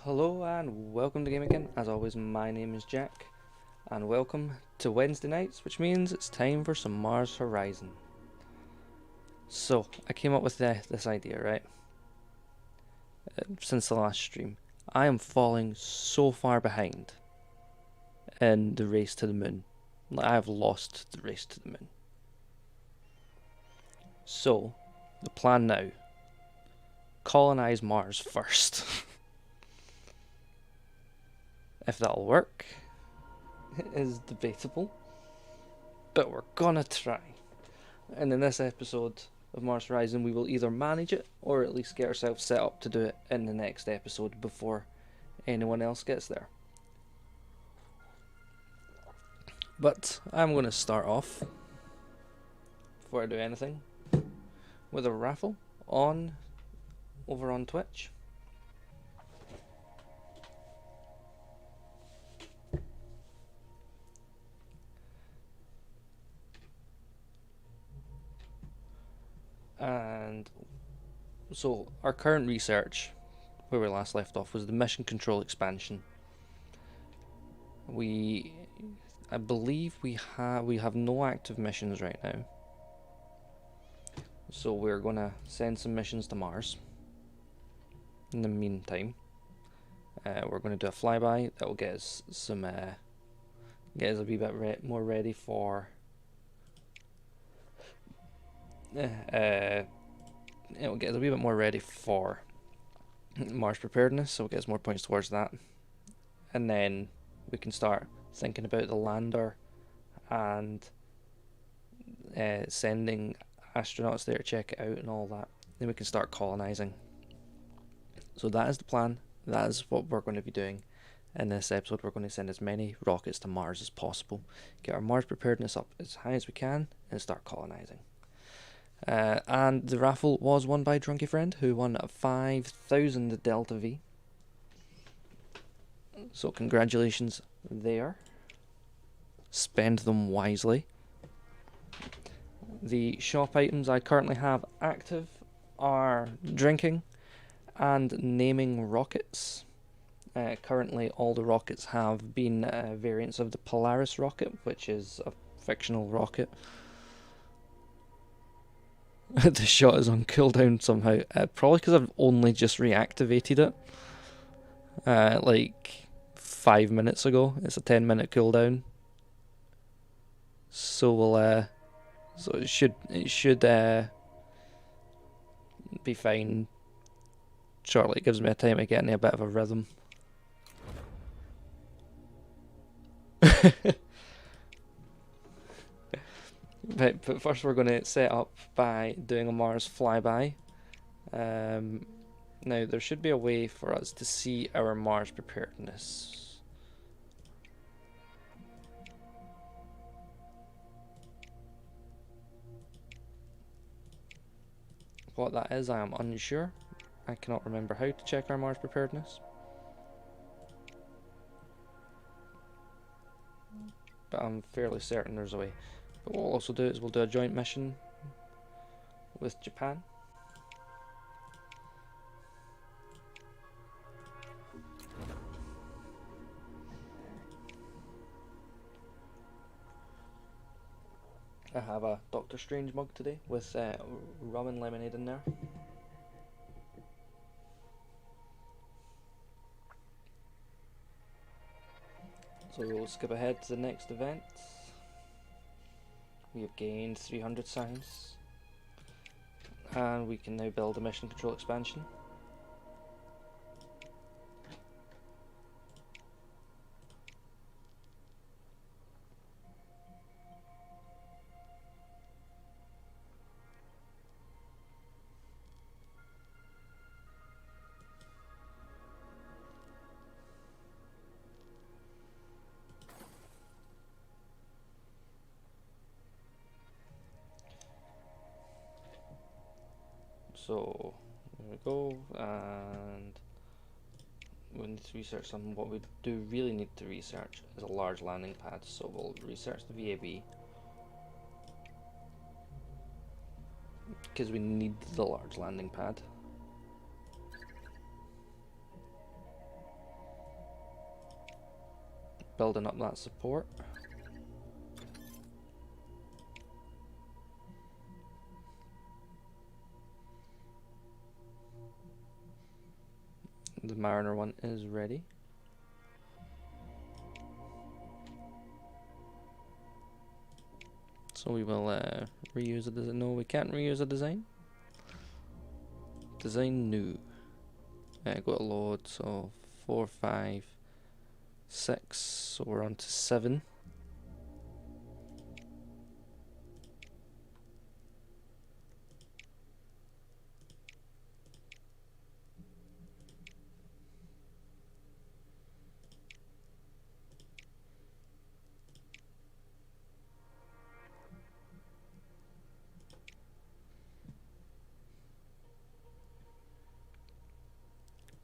Hello and welcome to Game Again. As always, my name is Jack, and welcome to Wednesday nights, which means it's time for some Mars Horizon. So, I came up with this idea, right? Since the last stream. I am falling so far behind in the race to the moon. I have lost the race to the moon. So, the plan now, colonize Mars first. If that'll work is debatable, but we're gonna try. And in this episode of Mars Horizon, we will either manage it or at least get ourselves set up to do it in the next episode before anyone else gets there. But I'm going to start off, before I do anything, with a raffle over on Twitch. And so our current research, where we last left off, was the mission control expansion. I believe we have no active missions right now. So we're gonna send some missions to Mars. In the meantime, we're gonna do a flyby that will get us some, get us a wee bit more ready for. It will get us a wee bit more ready for Mars preparedness, so it gets more points towards that, and then we can start thinking about the lander and sending astronauts there to check it out and all that. Then we can start colonizing. So that is the plan. That is what we're going to be doing in this episode. We're going to send as many rockets to Mars as possible, get our Mars preparedness up as high as we can, and start colonizing. And the raffle was won by Drunky Friend, who won 5,000 Delta V. So congratulations there. Spend them wisely. The shop items I currently have active are drinking and naming rockets. Currently all the rockets have been variants of the Polaris rocket, which is a fictional rocket. The shot is on cooldown somehow, probably because I've only just reactivated it like 5 minutes ago. It's a 10-minute cooldown, so it should be fine shortly. It gives me a time to get in a bit of a rhythm. But first we're going to set up by doing a Mars flyby. Now there should be a way for us to see our Mars preparedness. What that is, I am unsure. I cannot remember how to check our Mars preparedness. But I'm fairly certain there's a way. But what we'll also do is we'll do a joint mission with Japan. I have a Doctor Strange mug today with rum and lemonade in there. So we'll skip ahead to the next event. We have gained 300 science, and we can now build a mission control expansion. So there we go, and we need to research something. What we do really need to research is a large landing pad, so we'll research the VAB, because we need the large landing pad. building up that support. The Mariner one is ready. So we will reuse a design. No, we can't reuse a design. Design new. Go to load. So 4, 5, 6. So we're on to 7.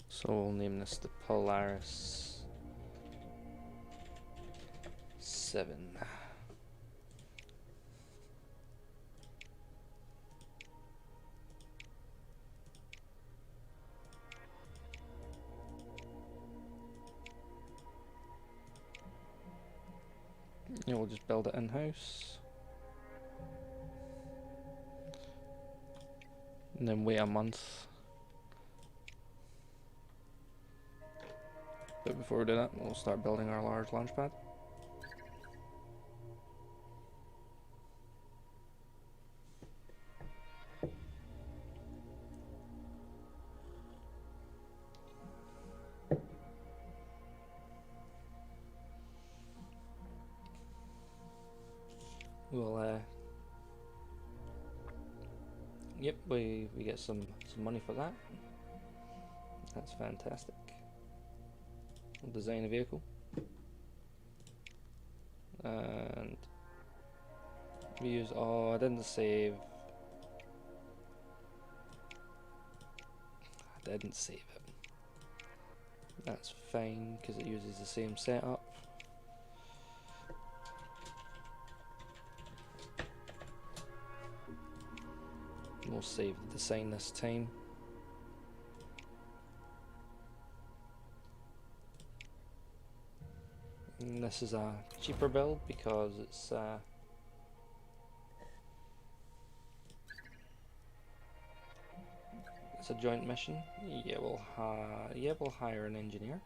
So we'll name this the Polaris 7. Yeah, we'll just build it in-house. And then wait a month. But before we do that, we'll start building our large launch pad. We'll yep, we get some money for that. That's fantastic. We'll design a vehicle. And we use, oh, I didn't save. I didn't save it. That's fine because it uses the same setup. We'll save the design this time. And this is a cheaper build because it's a joint mission. Yeah, we'll hire an engineer.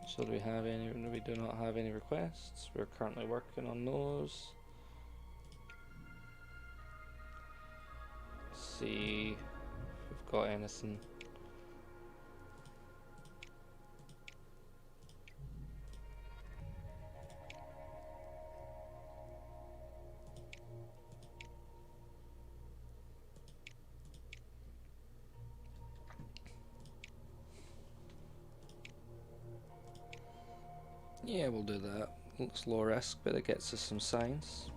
So do we have any? We do not have any requests. We're currently working on those. Let's see if we've got anything. Yeah, we'll do that. Looks low risk, but it gets us some science.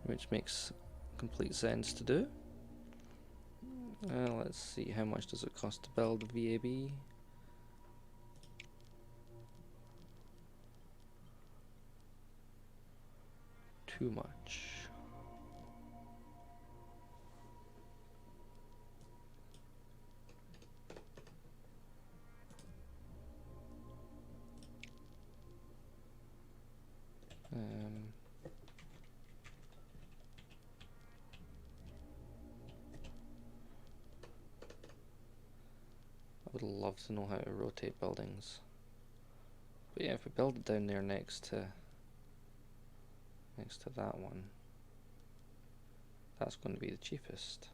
Which makes complete sense to do. Let's see, how much does it cost to build a VAB? Too much. I would love to know how to rotate buildings. But yeah, if we build it down there next to that one, that's going to be the cheapest.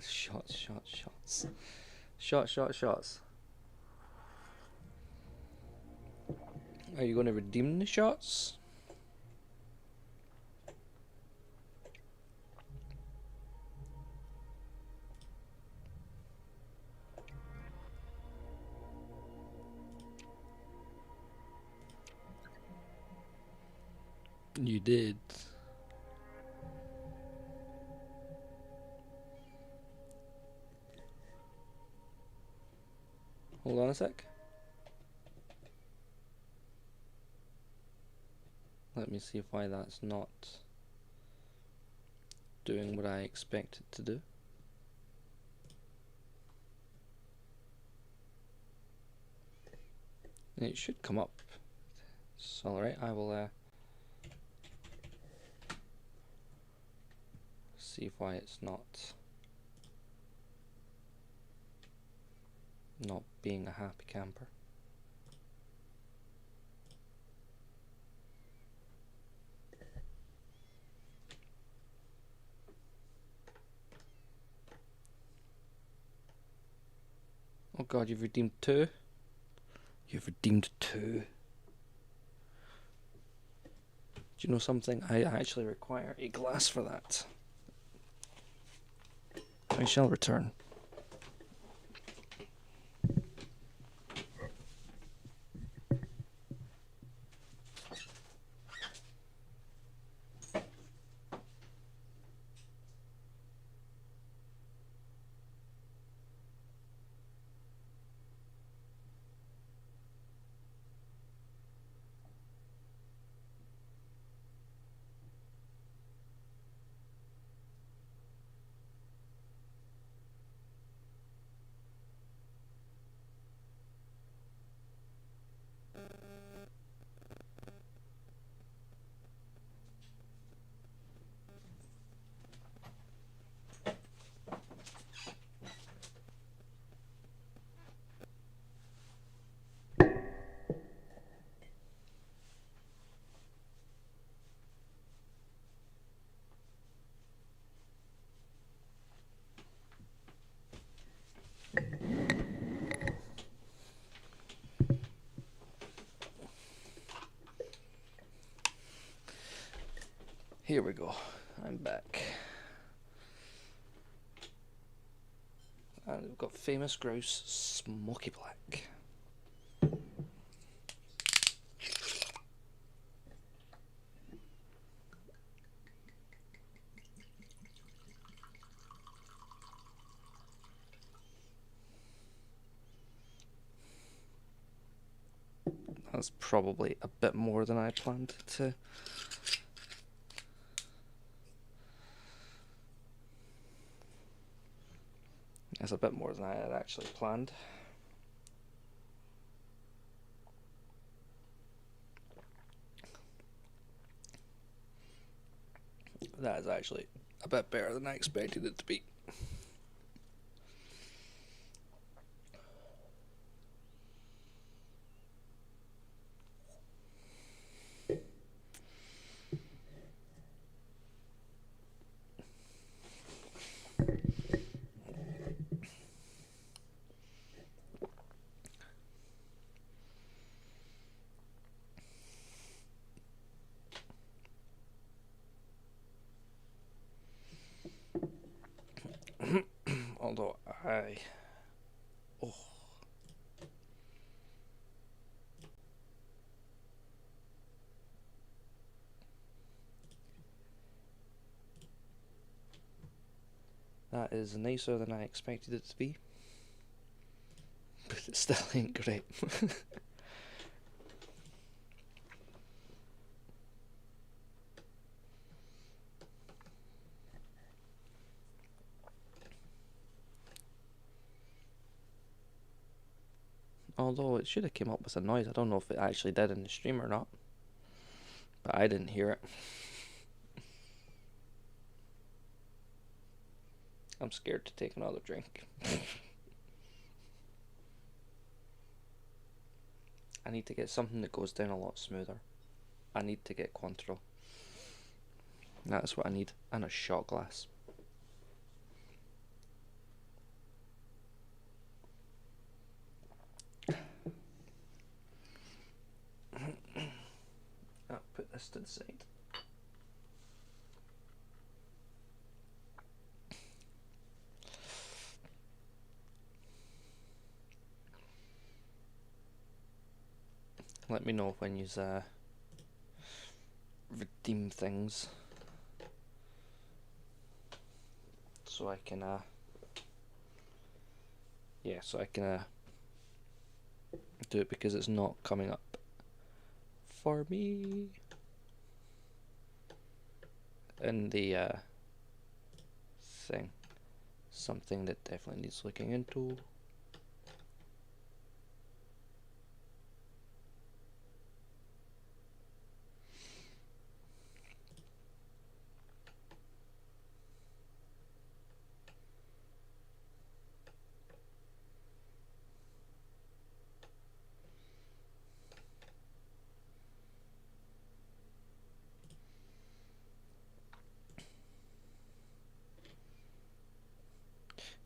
Shots. Shots. Are you going to redeem the shots? You did. Hold on a sec. Let me see why that's not doing what I expect it to do. It should come up. It's alright, I will see why it's not being a happy camper. Oh god, you've redeemed 2? You've redeemed 2. Do you know something? I actually require a glass for that. I shall return. Here we go. I'm back. And we've got Famous Grouse Smoky Black. That's probably a bit more than I planned to. That's a bit more than I had actually planned. That is actually a bit better than I expected it to be. Although that is nicer than I expected it to be, but it still ain't great. Although it should have came up with a noise. I don't know if it actually did in the stream or not, but I didn't hear it. I'm scared to take another drink. I need to get something that goes down a lot smoother. I need to get Cointreau. That's what I need. And a shot glass. I'll put this to the side. Let me know when you redeem things, so I can do it because it's not coming up for me in the thing. Something that definitely needs looking into.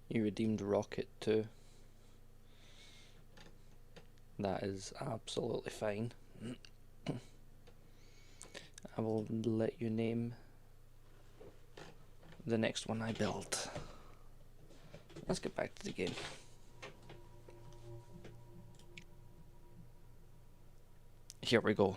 You redeemed Rocket too. That is absolutely fine. I will let you name the next one I build. Let's get back to the game. Here we go.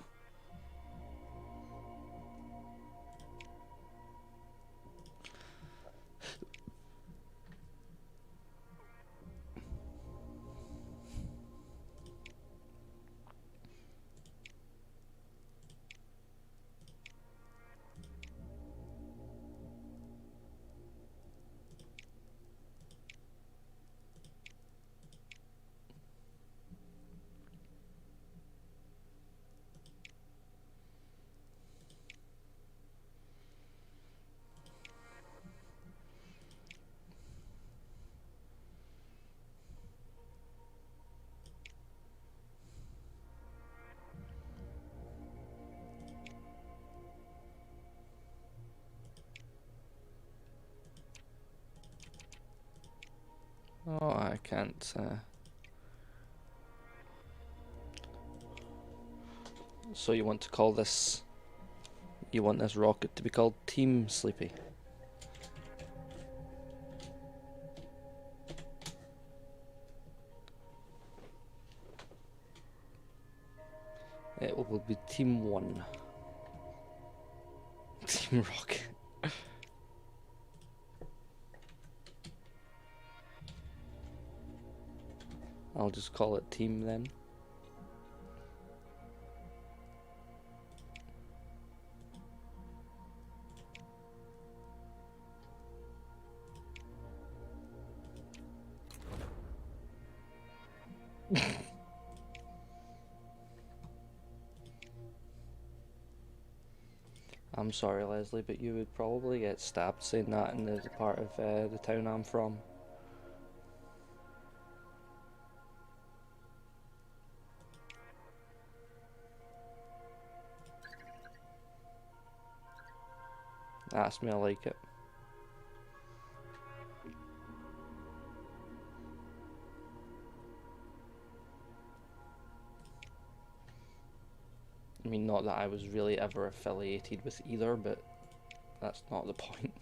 Oh, I can't. So you want to call this? You want this rocket to be called Team Sleepy? It will be Team 1. Team Rocket. I'll just call it Team then. I'm sorry, Leslie, but you would probably get stabbed saying that in the part of the town I'm from. Ask me, I like it. I mean, not that I was really ever affiliated with either, but that's not the point.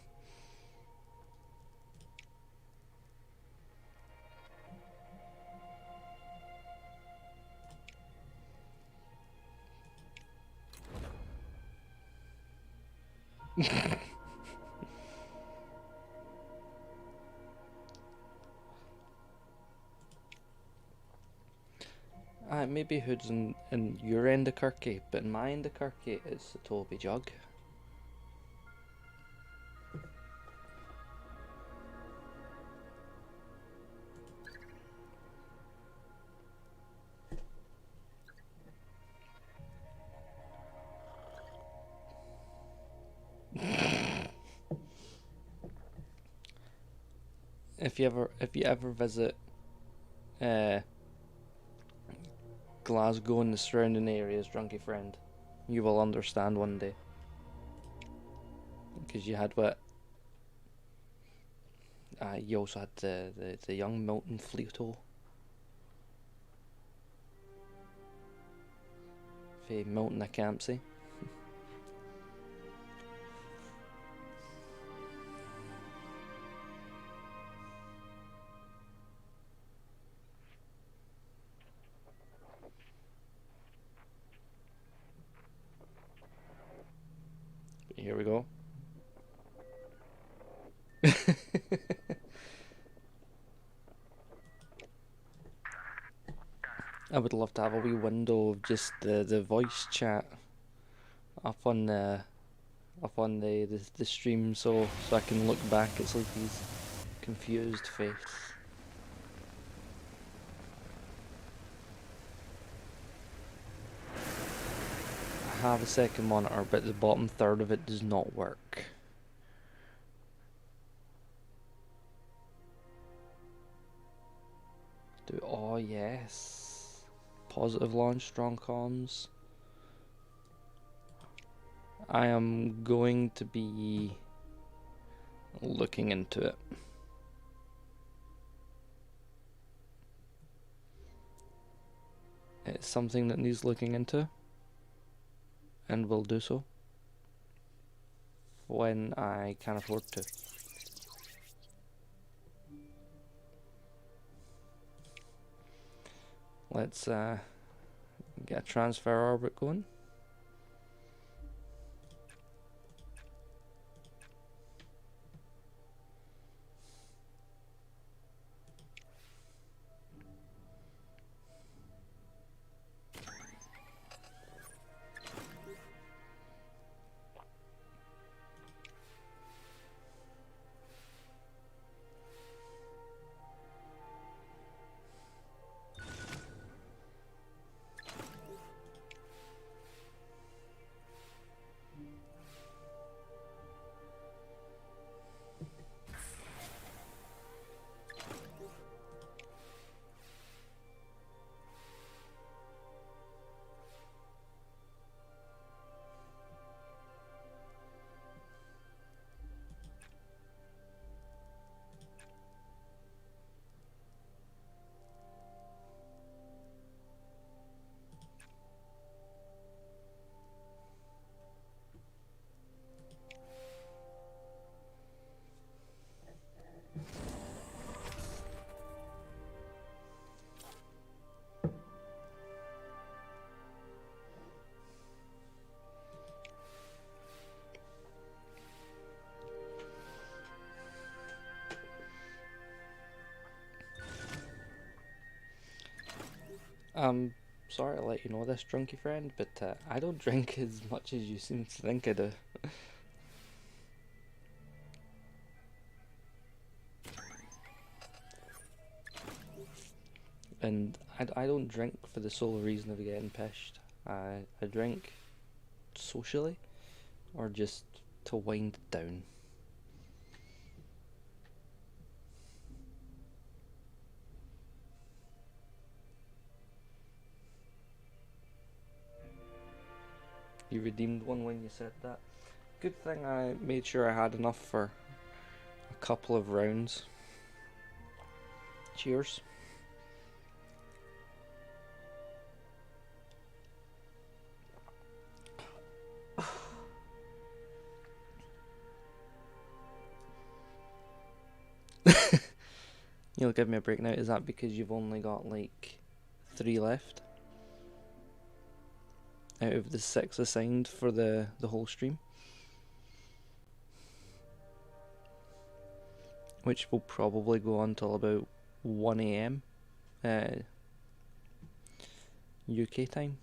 Maybe Hood's in your end of Kirky, but in my end of Kirky, it's the Toby Jug. If you ever visit uh, Glasgow and the surrounding areas, Drunky Friend, you will understand one day. Because you had what? You also had the young Milton Fleeto. For Milton I can't see. Here we go. I would love to have a wee window of just the voice chat up on the stream, so I can look back at Sleepy's confused face. I have a second monitor, but the bottom third of it does not work. Oh yes, positive launch, strong comms. I am going to be looking into it. It's something that needs looking into, and will do so when I can afford to. Let's get a transfer orbit going. Sorry to let you know this, drunky friend, but I don't drink as much as you seem to think I do. And I don't drink for the sole reason of getting pissed. I drink socially, or just to wind down. You redeemed one when you said that. Good thing I made sure I had enough for a couple of rounds. Cheers. You'll give me a break now. Is that because you've only got like 3 left out of the 6 assigned for the whole stream? Which will probably go on till about 1 AM UK time.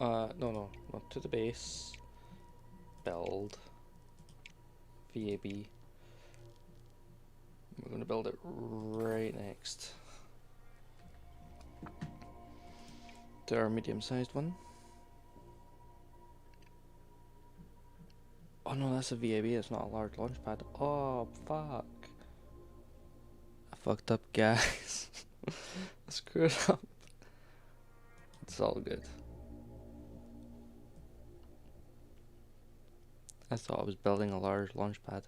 No, not to the base. Build. VAB. We're going to build it right next to our medium-sized one. Oh no, that's a VAB, it's not a large launch pad. Oh, fuck. I fucked up, guys. I screwed up. It's all good. I thought I was building a large launch pad,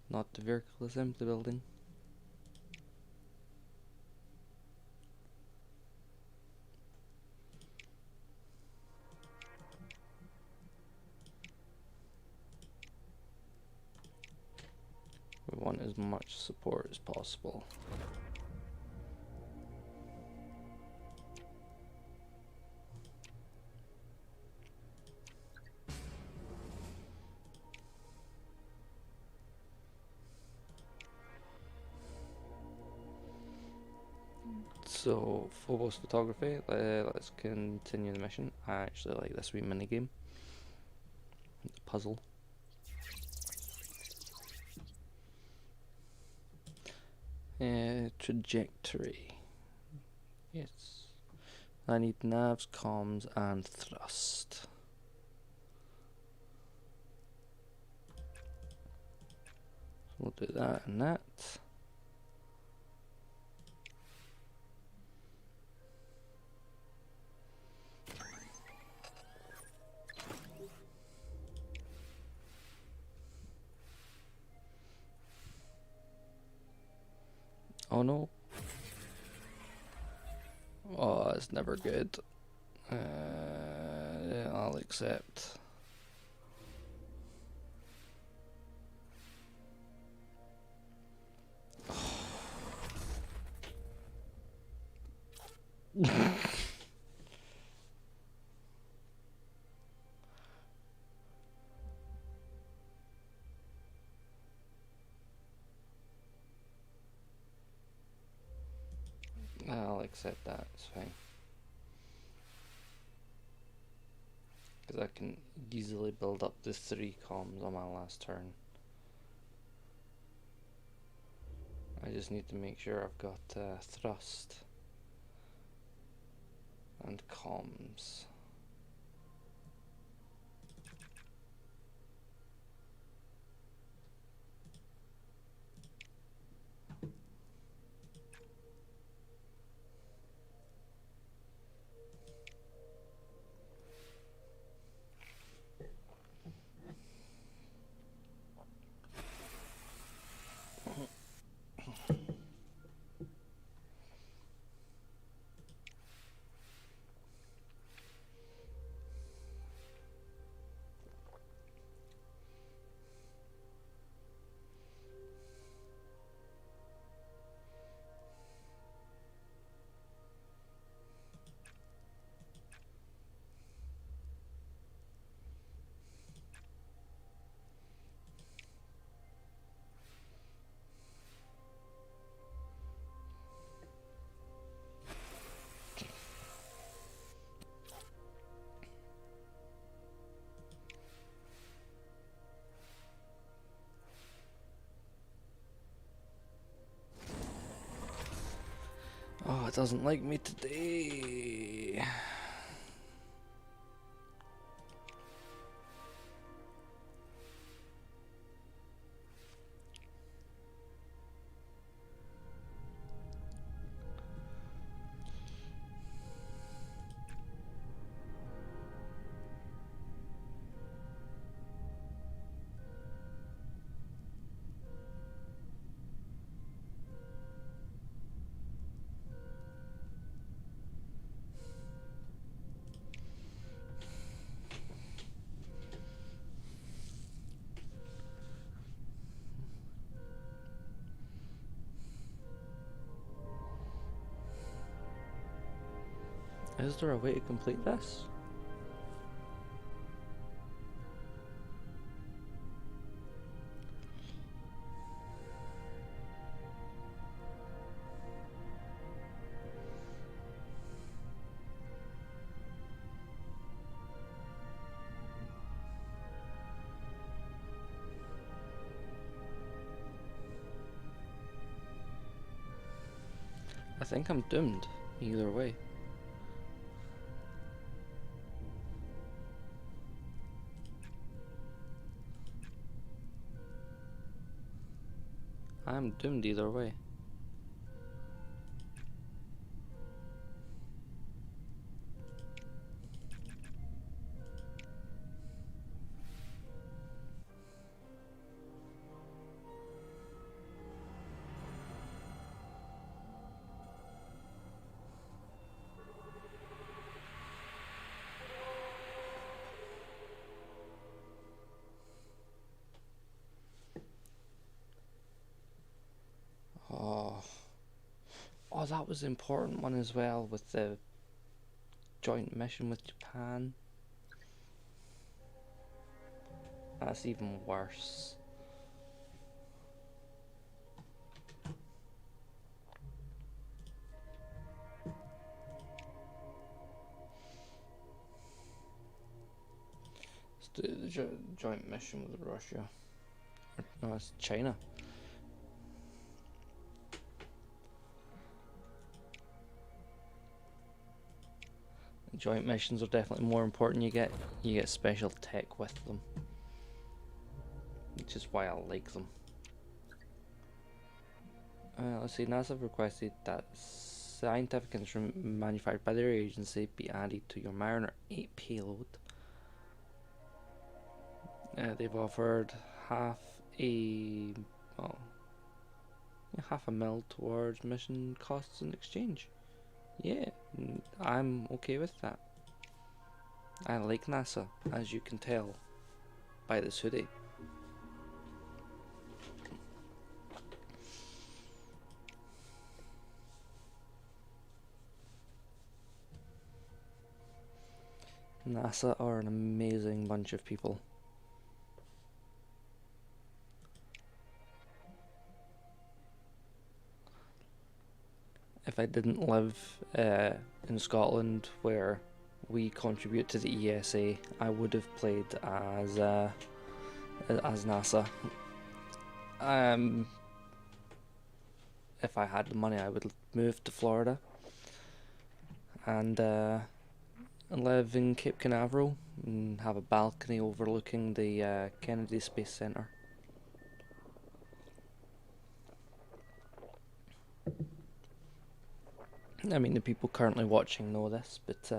not the vehicle assembly building. We want as much support as possible. So, Phobos photography, let's continue the mission. I actually like this wee minigame. The puzzle. Trajectory. Yes. I need navs, comms, and thrust. We'll do that and that. Oh no. Oh, it's never good. Yeah, I'll accept. I'll accept that, it's fine. Because I can easily build up the 3 comms on my last turn. I just need to make sure I've got thrust and comms. Oh, it doesn't like me today. Is there a way to complete this? think I'm doomed either way. I'm doomed either way. Oh. Oh, that was the important one as well, with the joint mission with Japan. That's even worse. Let's do the joint mission with Russia. No, it's China. Joint missions are definitely more important. You get special tech with them, which is why I like them. Let's see. NASA have requested that scientific instrument manufactured by their agency be added to your Mariner 8 payload. They've offered half a mil towards mission costs in exchange. Yeah, I'm okay with that. I like NASA, as you can tell by this hoodie. NASA are an amazing bunch of people. If I didn't live in Scotland, where we contribute to the ESA, I would have played as NASA. If I had the money, I would move to Florida and live in Cape Canaveral and have a balcony overlooking the Kennedy Space Center. I mean, the people currently watching know this, but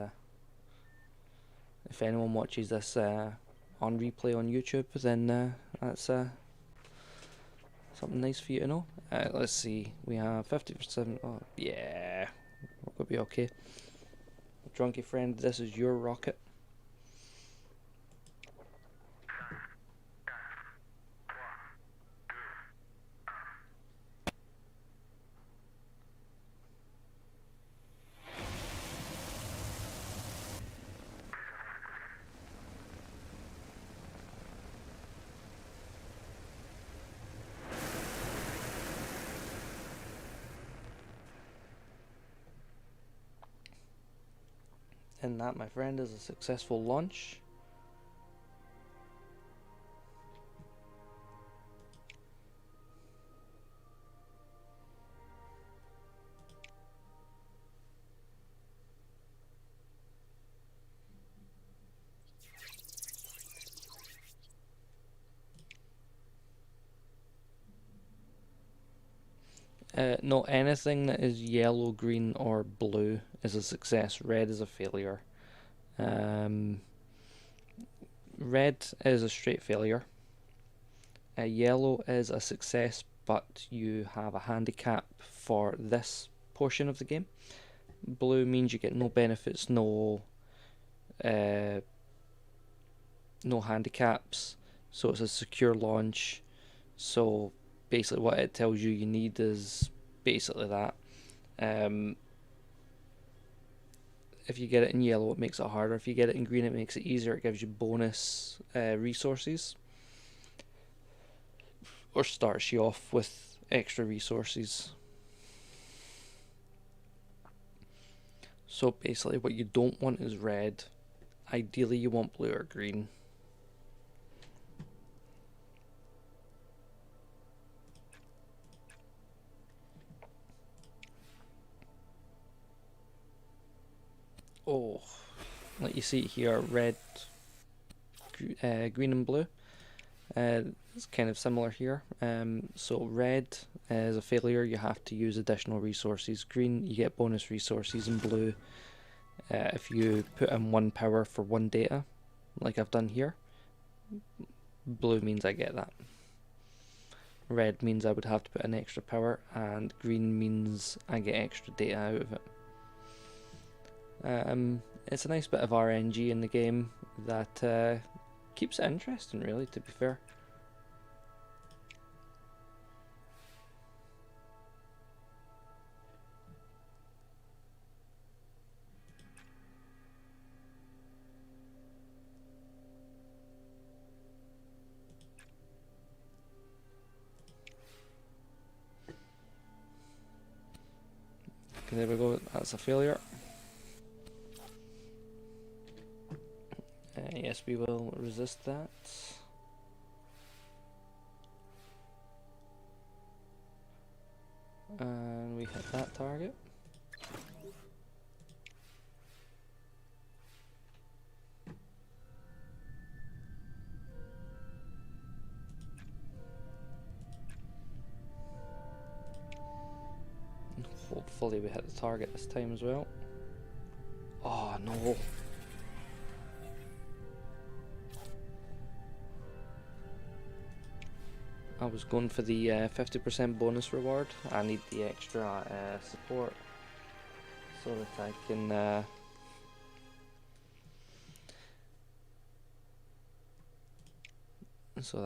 if anyone watches this on replay on YouTube, then that's something nice for you to know. Let's see, we have 50%. Oh, yeah, we'll be okay. Drunky friend, this is your rocket. And that, my friend, is a successful launch. No, anything that is yellow, green, or blue is a success. Red is a failure. Red is a straight failure. Yellow is a success, but you have a handicap for this portion of the game. Blue means you get no benefits, no handicaps, so it's a secure launch. So basically what it tells you need is basically that. If you get it in yellow, it makes it harder. If you get it in green, it makes it easier. It gives you bonus resources, or starts you off with extra resources. So basically what you don't want is red. Ideally you want blue or green. So, like you see here, red, green and blue. It's kind of similar here. So red is a failure, you have to use additional resources. Green, you get bonus resources, and blue, if you put in 1 power for 1 data, like I've done here, blue means I get that. Red means I would have to put in extra power, and green means I get extra data out of it. It's a nice bit of RNG in the game that keeps it interesting, really, to be fair. Okay, there we go, that's a failure. Yes, we will resist that. And we hit that target. Hopefully we hit the target this time as well. Oh no. I was going for the 50% bonus reward. I need the extra support so that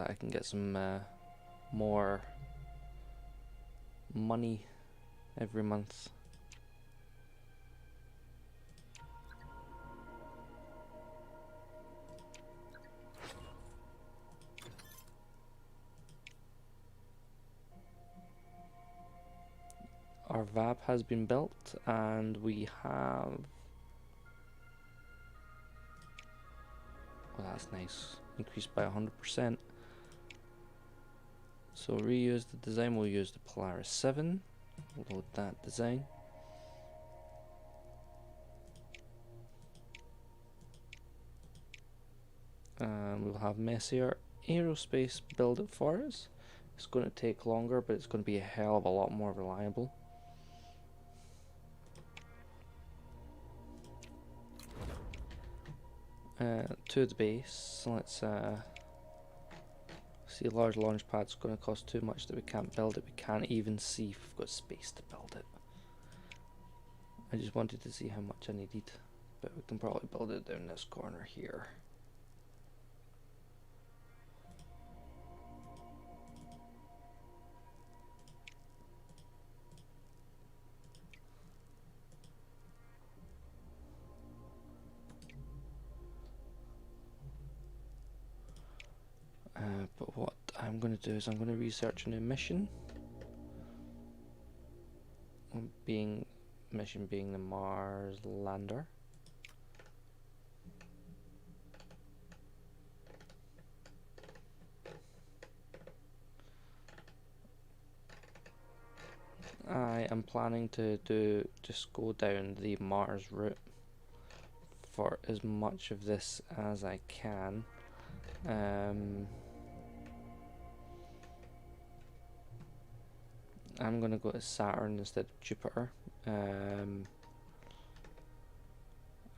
I can get some more money every month. Our VAP has been built, and we have... Oh, that's nice. Increased by 100%. So reuse the design, we'll use the Polaris 7. Load that design. And we'll have Messier Aerospace build it for us. It's going to take longer, but it's going to be a hell of a lot more reliable. To the base, let's see, a large launch pad's going to cost too much that we can't build it. We can't even see if we've got space to build it. I just wanted to see how much I needed, but we can probably build it down this corner here. But what I'm going to do is I'm going to research a new mission. Mission being the Mars lander. I am planning to just go down the Mars route for as much of this as I can. I'm gonna go to Saturn instead of Jupiter, and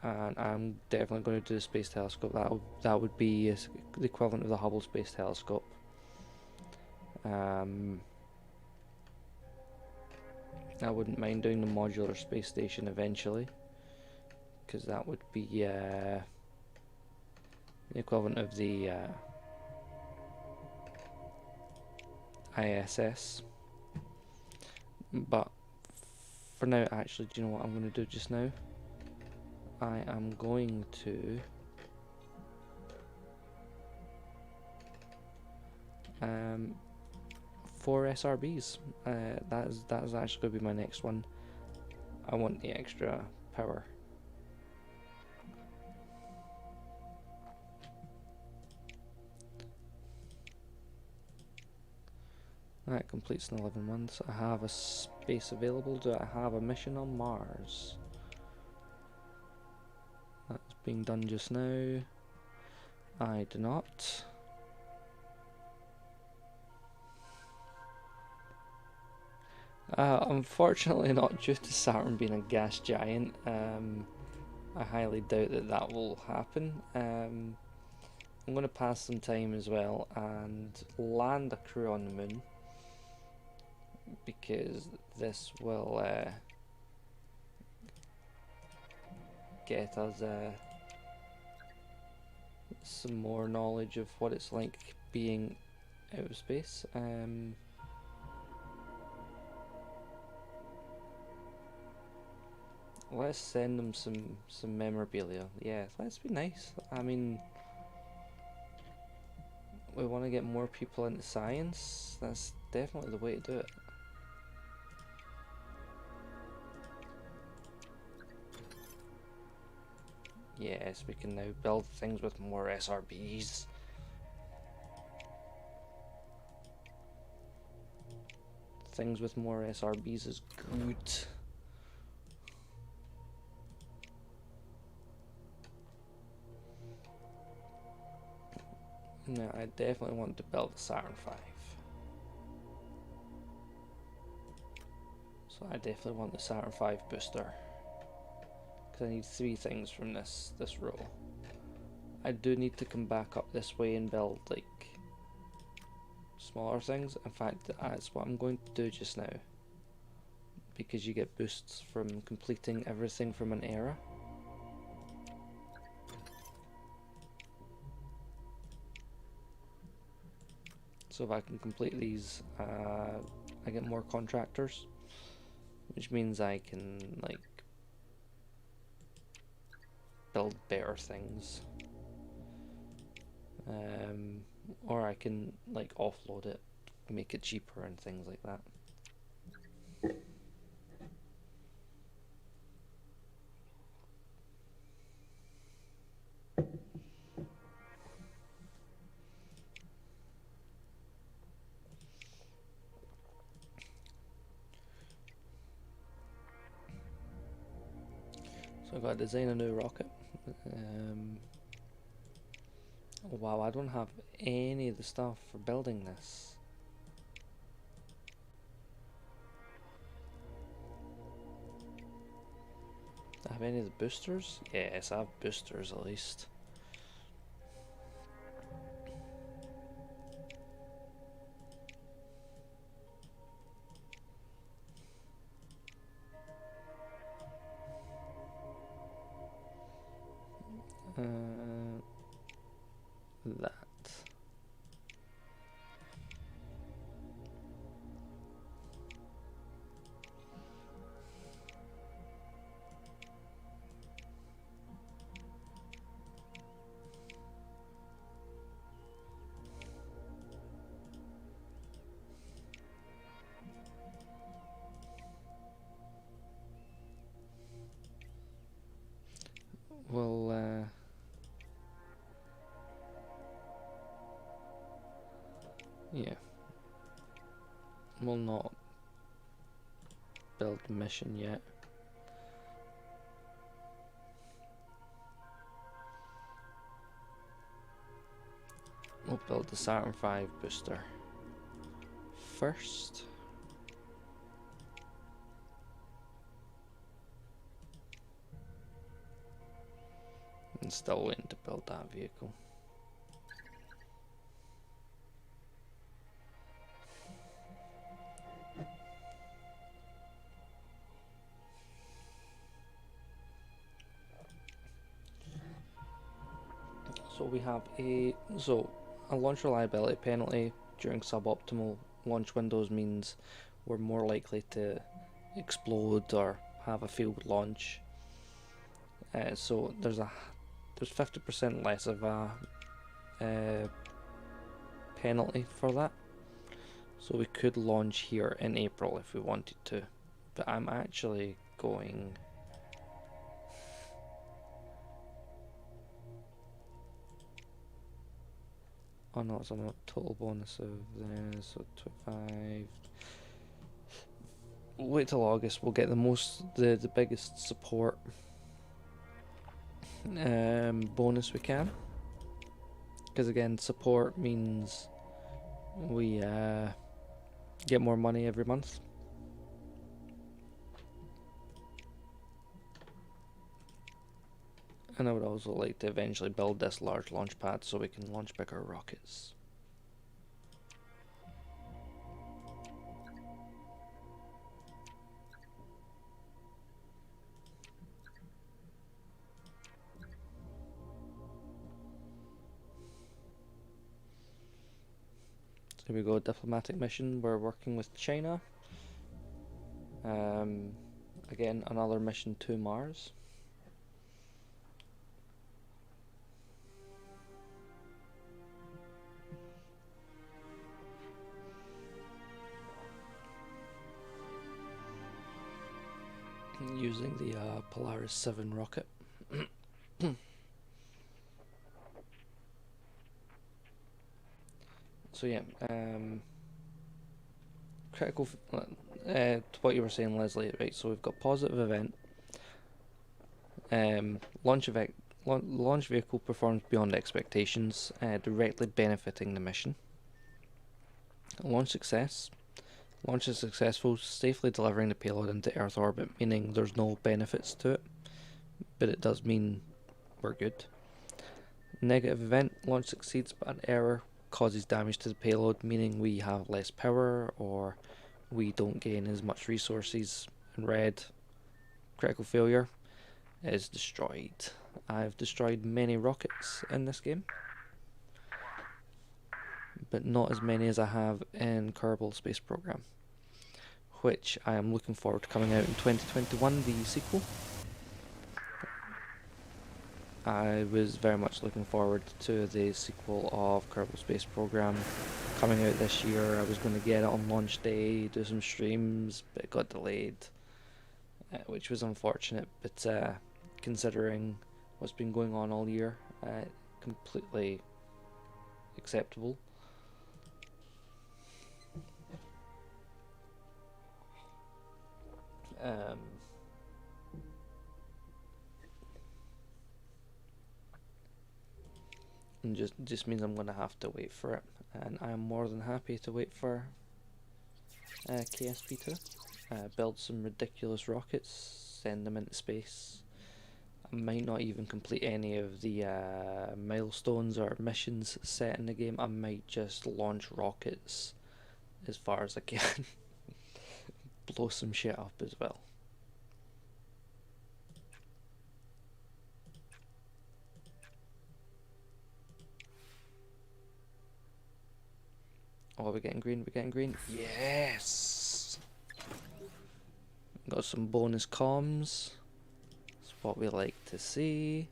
I'm definitely going to do the Space Telescope. That would be the equivalent of the Hubble Space Telescope. I wouldn't mind doing the modular space station eventually, because that would be the equivalent of the ISS. But for now, actually, do you know what I'm going to do just now? I am going to four SRBs. That is actually going to be my next one. I want the extra power. That completes in 11 months. I have a space available. Do I have a mission on Mars? being done just now? I do not. Unfortunately not, due to Saturn being a gas giant. I highly doubt that that will happen. I'm going to pass some time as well and land a crew on the moon, because this will get us some more knowledge of what it's like being out of space. Let's send them some memorabilia. Yeah, let's be nice. I mean, we want to get more people into science. That's definitely the way to do it. Yes, we can now build things with more SRBs. Things with more SRBs is good. No, I definitely want to build a Saturn V. So I definitely want the Saturn V booster, because I need 3 things from this row. I do need to come back up this way and build like smaller things. In fact, that's what I'm going to do just now, because you get boosts from completing everything from an era. So if I can complete these, I get more contractors, which means I can like build better things, or I can like offload it, make it cheaper and things like that. So I've got to design a new rocket. Oh wow, I don't have any of the stuff for building this. Do I have any of the boosters? Yes, I have boosters at least. That. Well, yeah. We'll not build the mission yet. We'll build the Saturn V booster first. And still waiting to build that vehicle. So we have a launch reliability penalty during suboptimal launch windows means we're more likely to explode or have a failed launch. So there's 50% less of a penalty for that. So we could launch here in April if we wanted to, but I'm actually going. Oh no, it's a total bonus of so 25. Wait till August. We'll get the biggest support bonus we can. Because again, support means we get more money every month. And I would also like to eventually build this large launch pad so we can launch bigger rockets. Here we go, diplomatic mission. We're working with China. Again, another mission to Mars. Using the Polaris 7 rocket. So yeah, critical. To what you were saying, Leslie, right? So we've got positive event. Launch vehicle performs beyond expectations, directly benefiting the mission. Launch success. Launch is successful, safely delivering the payload into Earth orbit, meaning there's no benefits to it, but it does mean we're good. Negative event. Launch succeeds, but an error causes damage to the payload, meaning we have less power or we don't gain as much resources. And red, critical failure, is destroyed. I've destroyed many rockets in this game, but not as many as I have in Kerbal Space Program, which I am looking forward to coming out in 2021, the sequel. I was very much looking forward to the sequel of Kerbal Space Program coming out this year. I was going to get it on launch day, do some streams, but it got delayed, which was unfortunate, but considering what's been going on all year, completely acceptable. And just means I'm going to have to wait for it, and I am more than happy to wait for KSP2. Build some ridiculous rockets, send them into space. I might not even complete any of the milestones or missions set in the game. I might just launch rockets as far as I can. Blow some shit up as well. Oh, we're getting green, we're getting green. Yes! Got some bonus comms. That's what we like to see.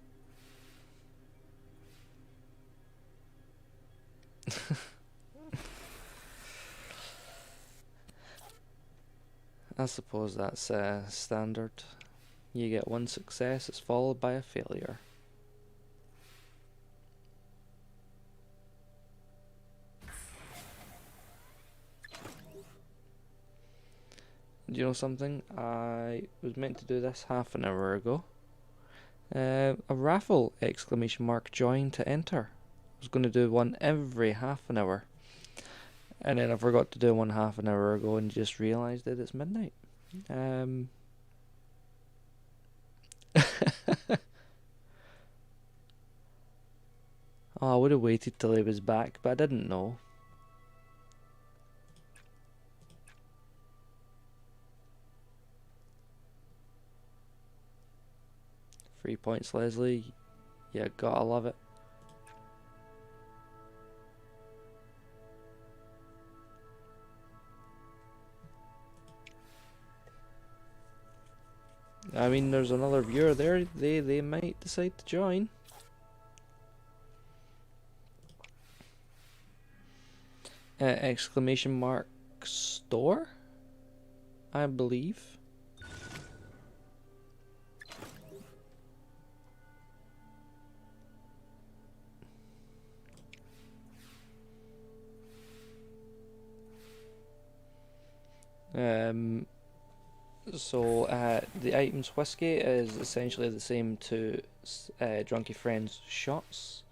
I suppose that's standard. You get one success, it's followed by a failure. Do you know something? I was meant to do this half an hour ago. A raffle! Exclamation mark, join to enter. I was going to do one every half an hour. And then I forgot to do one half an hour ago and just realised that it's midnight. Oh, I would have waited till he was back, but I didn't know. Three points, Leslie. Yeah, gotta love it. I mean, there's another viewer there. They might decide to join. Exclamation mark store, I believe. So the item's whiskey is essentially the same to Drunky Friend's shots.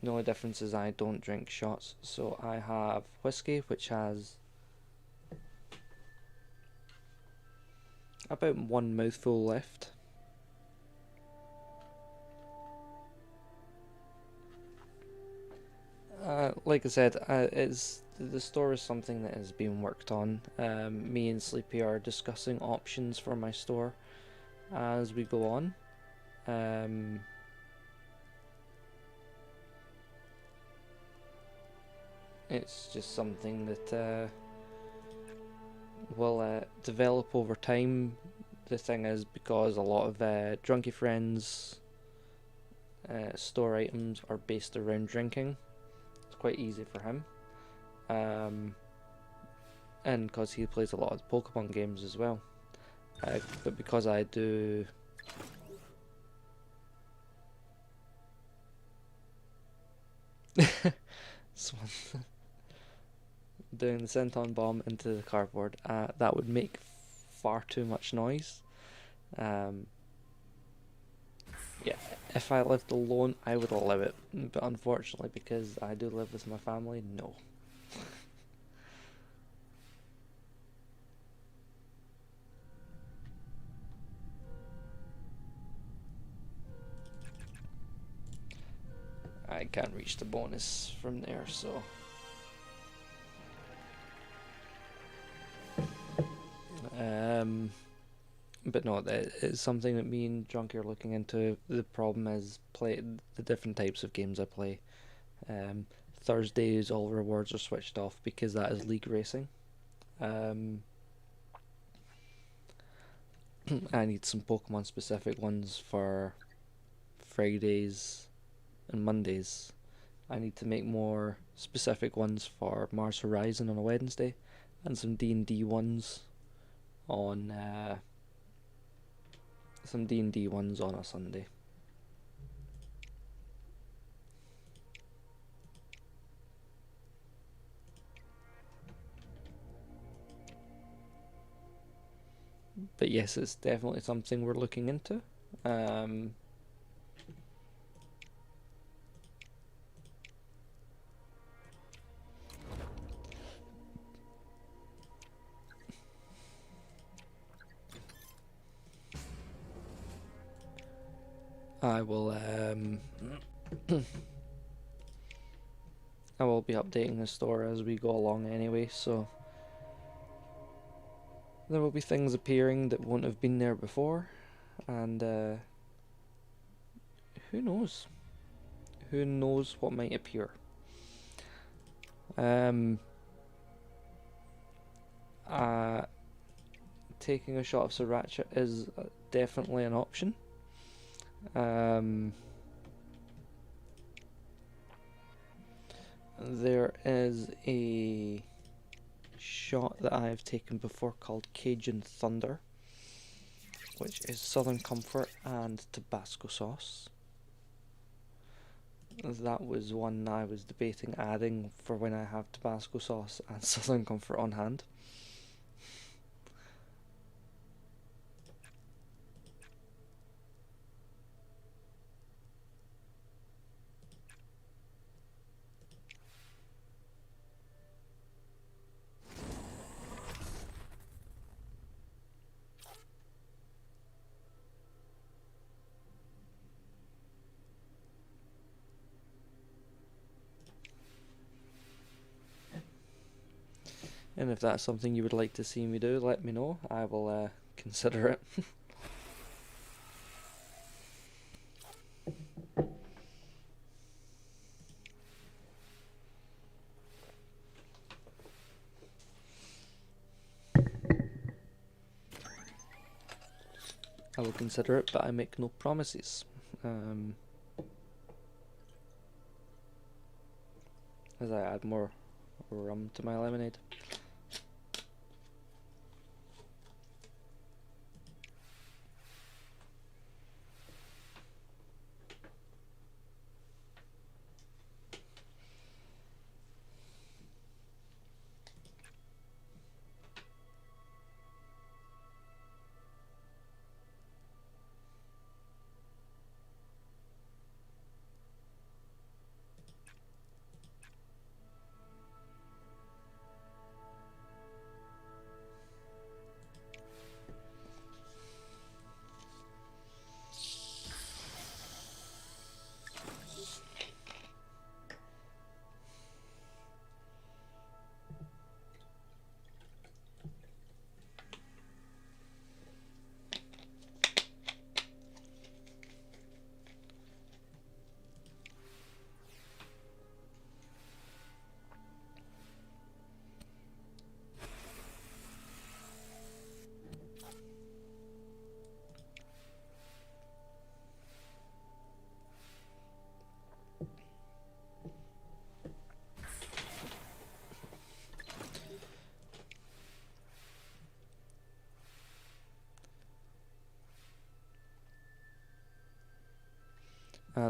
The only difference is I don't drink shots. So I have whiskey, which has about one mouthful left. Like I said, the store is something that is being worked on. Me and Sleepy are discussing options for my store as we go on. It's just something that will develop over time. The thing is, because a lot of Drunky Friends store items are based around drinking, it's quite easy for him. And because he plays a lot of Pokemon games as well. But because I do doing the Senton bomb into the cardboard, that would make far too much noise. Yeah, if I lived alone, I would allow it, but unfortunately, because I do live with my family, no. I can't reach the bonus from there, so. But no, it's something that me and Drunky are looking into. The problem is play the different types of games I play. Thursdays, all rewards are switched off because that is league racing. I need some Pokemon specific ones for Fridays and Mondays. I need to make more specific ones for Mars Horizon on a Wednesday, and some D&D ones on some D&D ones on a Sunday. But yes, it's definitely something we're looking into. I will I will be updating the store as we go along anyway, so there will be things appearing that won't have been there before, and who knows? Who knows what might appear? Taking a shot of Sriracha is definitely an option. There is a shot that I have taken before called Cajun Thunder, which is Southern Comfort and Tabasco sauce. That was one I was debating adding for when I have Tabasco sauce and Southern Comfort on hand. And if that's something you would like to see me do, let me know. I will consider it. I will consider it, but I make no promises. As I add more rum to my lemonade.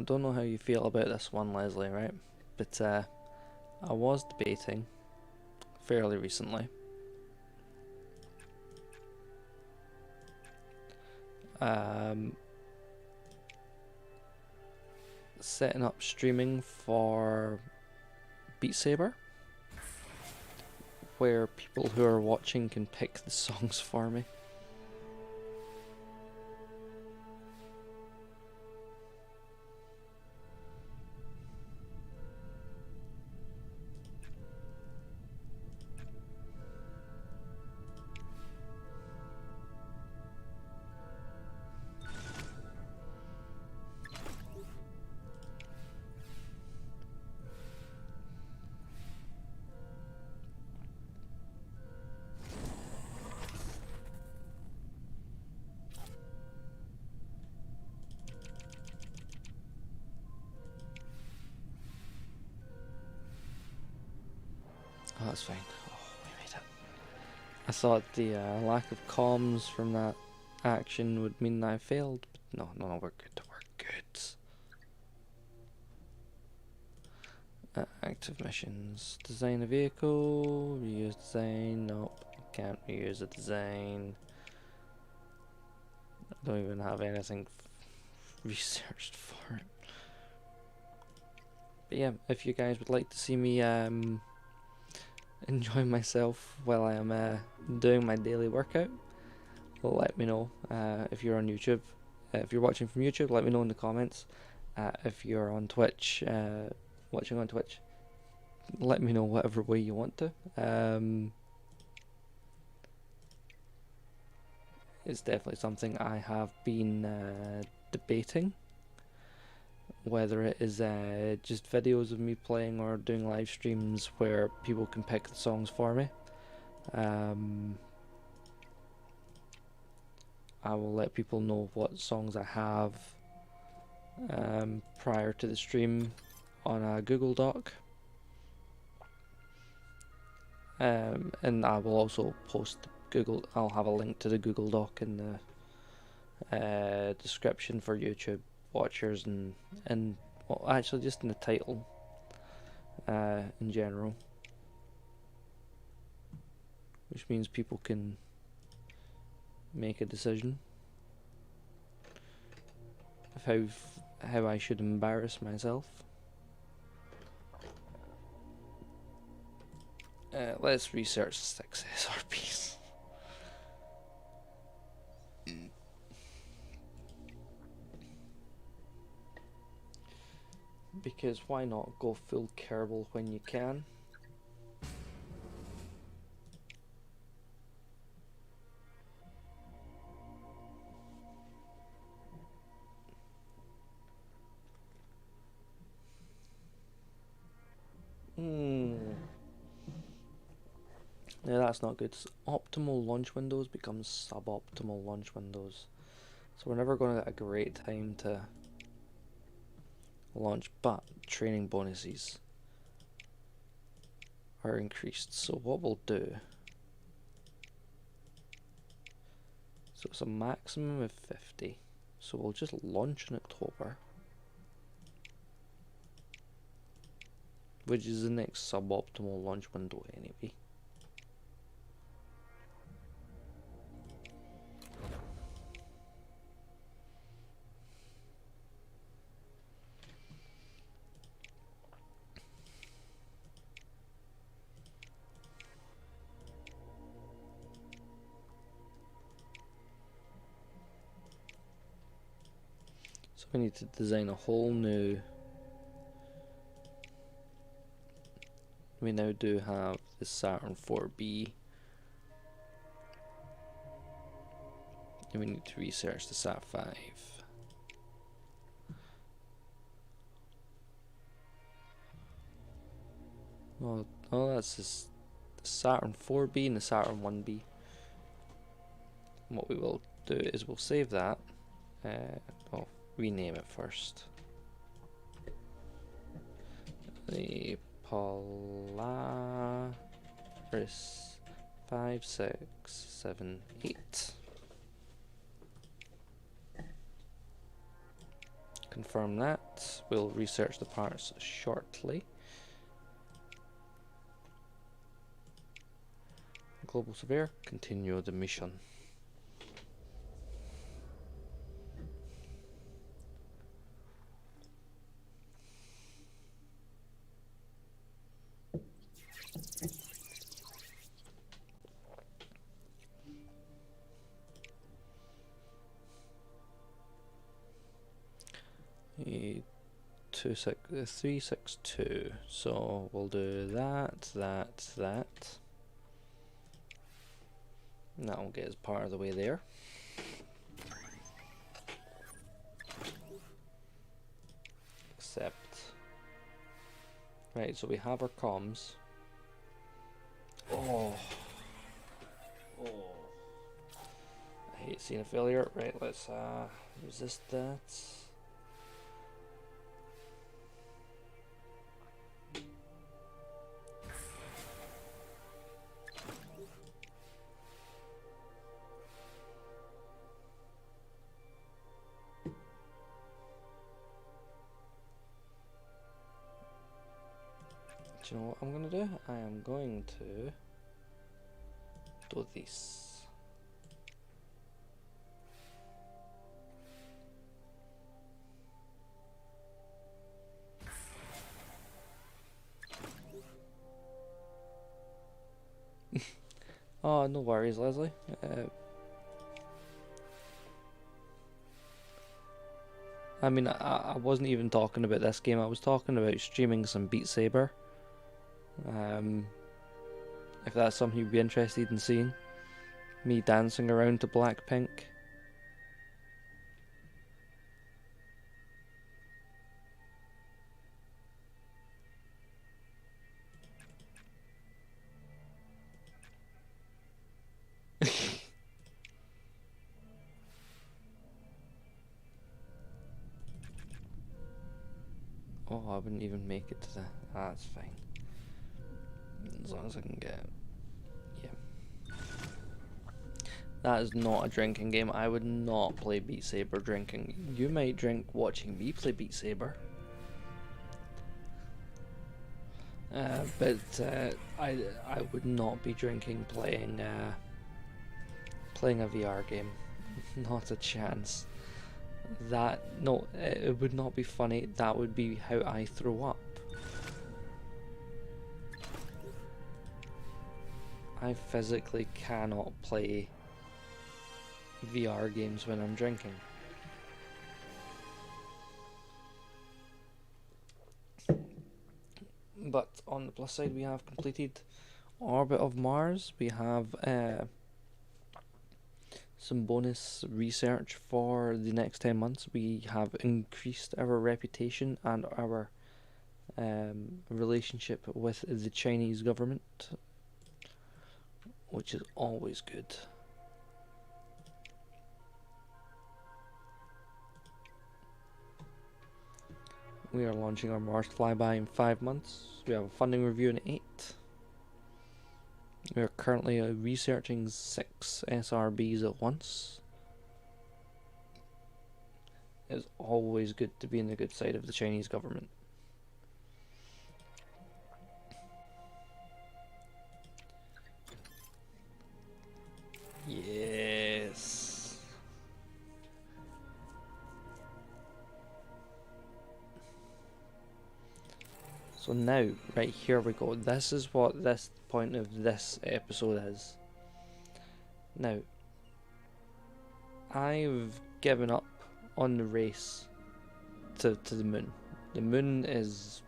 I don't know how you feel about this one, Leslie, right? But I was debating fairly recently setting up streaming for Beat Saber, where people who are watching can pick the songs for me. Oh, that's fine. Oh, we made it. I thought the lack of comms from that action would mean I failed, but no, we're good. We're good. Active missions. Design a vehicle. Reuse design. Nope. Can't reuse a design. I don't even have anything researched for it. But yeah, if you guys would like to see me enjoy myself while I am doing my daily workout, let me know. If you're on YouTube, if you're watching from YouTube, let me know in the comments. If you're on Twitch, watching on Twitch, let me know whatever way you want to. It's definitely something I have been debating, whether it is just videos of me playing or doing live streams where people can pick the songs for me. I will let people know what songs I have prior to the stream on a Google Doc. And I will also post I'll have a link to the Google Doc in the description for YouTube watchers and well, actually just in the title in general, which means people can make a decision of how I should embarrass myself. Let's research 6 SRPs. Because why not go full Kerbal when you can? No, that's not good. Optimal launch windows becomes suboptimal launch windows. So we're never going to get a great time to launch, but training bonuses are increased. So what we'll do, so it's a maximum of 50. So we'll just launch in October, which is the next suboptimal launch window anyway. So we need to design a whole new. We now do have the Saturn 4B. And we need to research the Sat 5. Oh, that's the Saturn 4B and the Saturn 1B. And what we will do is we'll save that. Well, rename it first. The Polaris 5678. Confirm that. We'll research the parts shortly. Global Surveyor, continue the mission. E 362. So we'll do that. That'll get us part of the way there. Accept. Right, so we have our comms. Oh. I hate seeing a failure. Right, let's resist that. Do you know what I'm gonna do? I am going to do this. Oh, no worries, Leslie. I mean, I wasn't even talking about this game. I was talking about streaming some Beat Saber. If that's something you'd be interested in seeing, me dancing around to Blackpink. Oh, I wouldn't even make it to the... Ah, that's fine. As long as I can get... Yeah. That is not a drinking game. I would not play Beat Saber drinking. You might drink watching me play Beat Saber. But I would not be drinking playing a VR game. Not a chance. No, it would not be funny. That would be how I throw up. I physically cannot play VR games when I'm drinking. But on the plus side, we have completed Orbit of Mars. We have some bonus research for the next 10 months. We have increased our reputation and our relationship with the Chinese government, which is always good. We are launching our Mars flyby in 5 months. We have a funding review in 8. We are currently researching 6 SRBs at once. It's always good to be in the good side of the Chinese government. Yes. So now, right, here we go. This is what this point of this episode is. Now, I've given up on the race to the moon. The moon is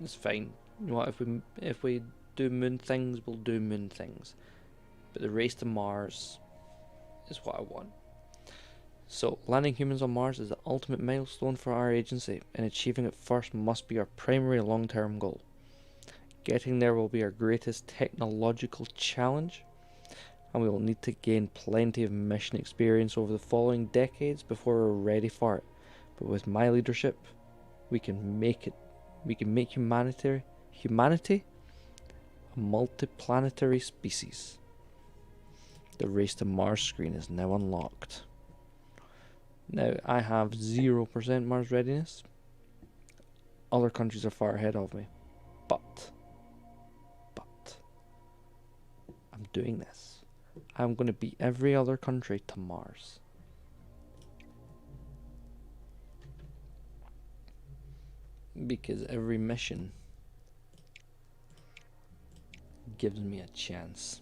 fine. You know what? If we do moon things, we'll do moon things. But the race to Mars is what I want. So, landing humans on Mars is the ultimate milestone for our agency, and achieving it first must be our primary long-term goal. Getting there will be our greatest technological challenge, and we will need to gain plenty of mission experience over the following decades before we're ready for it. But with my leadership, we can make it. We can make humanity a multiplanetary species. The race to Mars screen is now unlocked. Now, I have 0% Mars readiness. Other countries are far ahead of me. But, I'm doing this. I'm going to beat every other country to Mars. Because every mission gives me a chance.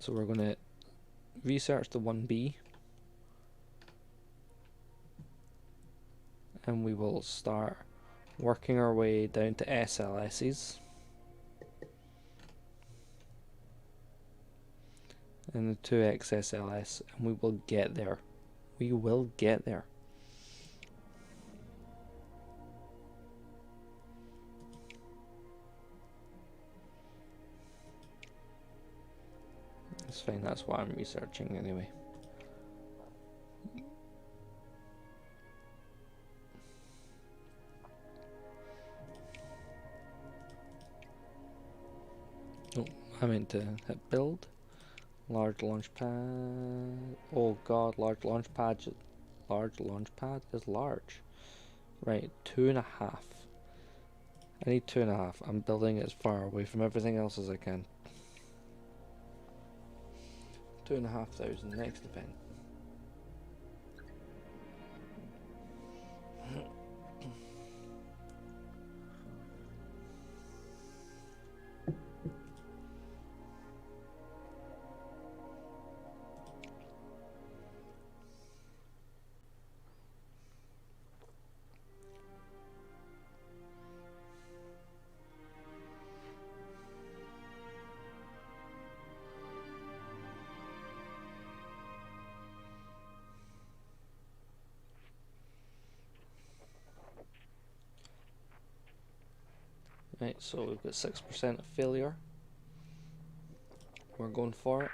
So we're going to research the 1B. And we will start working our way down to SLSs. And the 2x SLS, and we will get there. We will get there. It's fine, that's what I'm researching anyway. Oh, I meant to hit build. Large launch pad. Oh god, large launch pad. Large launch pad is large. Right, 2.5. I need 2.5. I'm building it as far away from everything else as I can. 2,500 next event. Right, so we've got 6% of failure. We're going for it.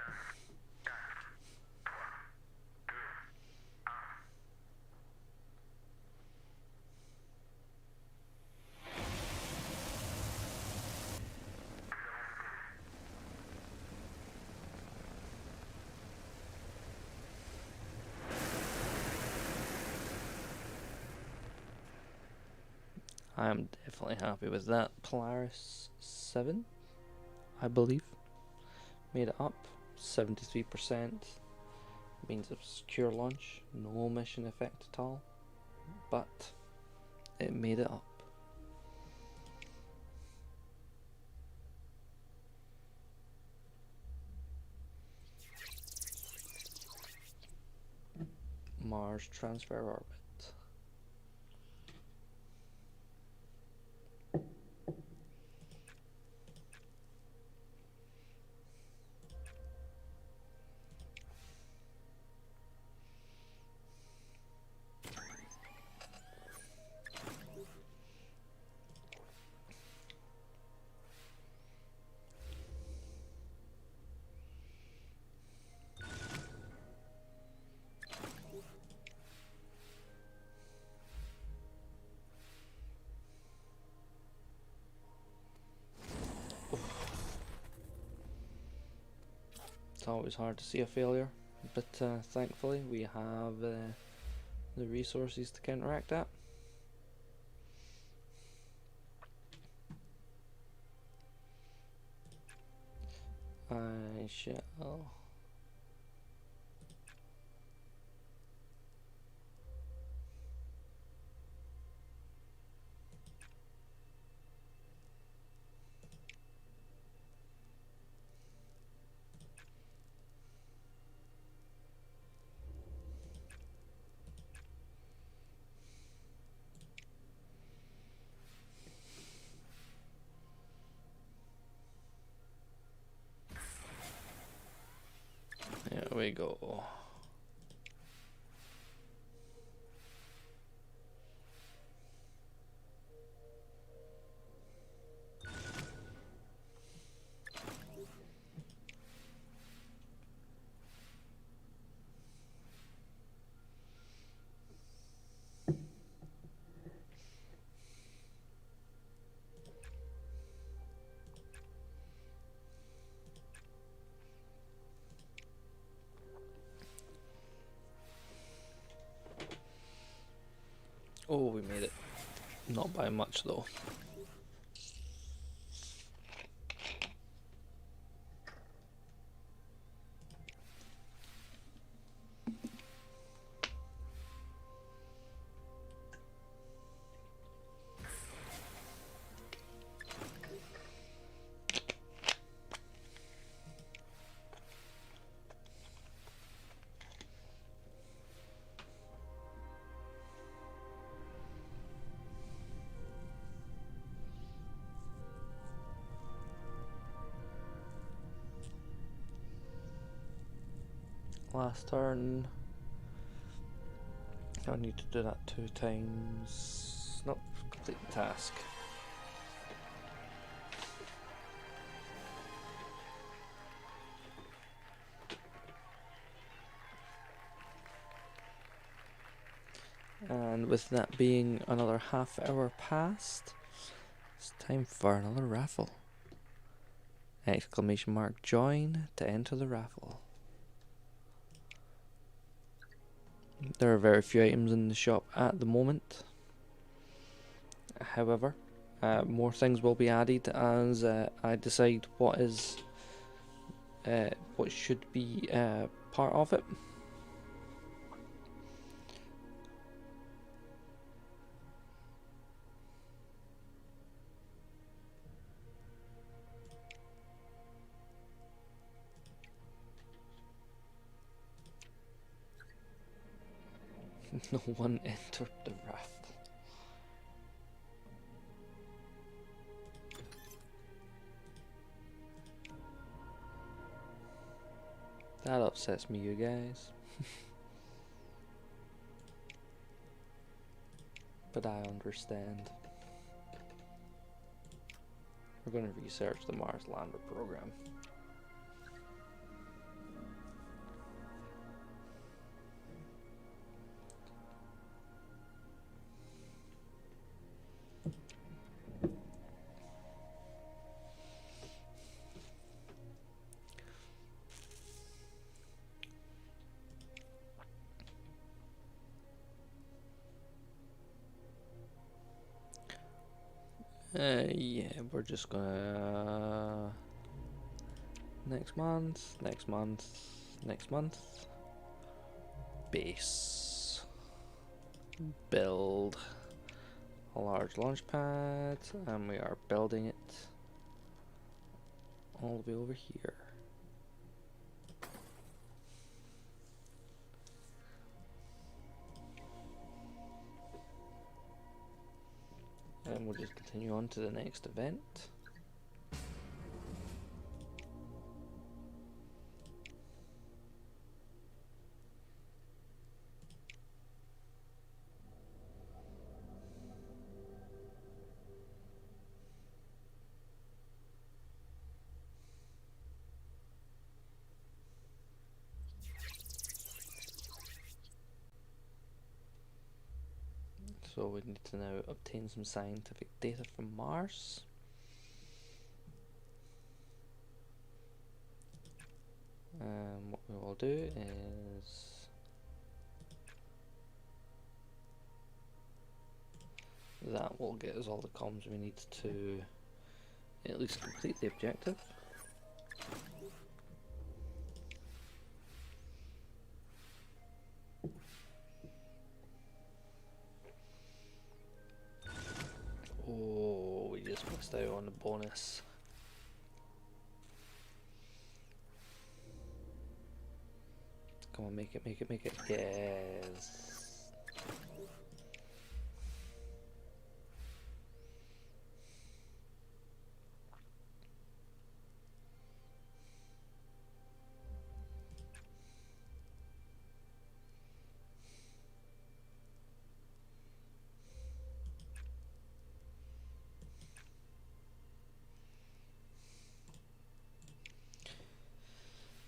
I'm definitely happy with that. Polaris 7, I believe, made it up. 73% means a secure launch, no mission effect at all, but it made it up. Mars transfer orbit. It's always hard to see a failure, but thankfully we have the resources to counteract that. I shall There we go. made it. Not by much though. Last turn. I need to do that 2 times. Nope, complete the task. And with that being another half hour past, it's time for another raffle. Exclamation mark join to enter the raffle. There are very few items in the shop at the moment. However, more things will be added as I decide what should be part of it. No one entered the raffle. That upsets me, you guys. But I understand. We're going to research the Mars Lander program. Yeah, we're just gonna next month, base, build a large launch pad, and we are building it all the way over here. And we'll just continue on to the next event. So we need to now obtain some scientific data from Mars. What we will do is that will get us all the comms we need to at least complete the objective. Oh, we just missed out on the bonus. Come on, make it, make it, make it. Yes.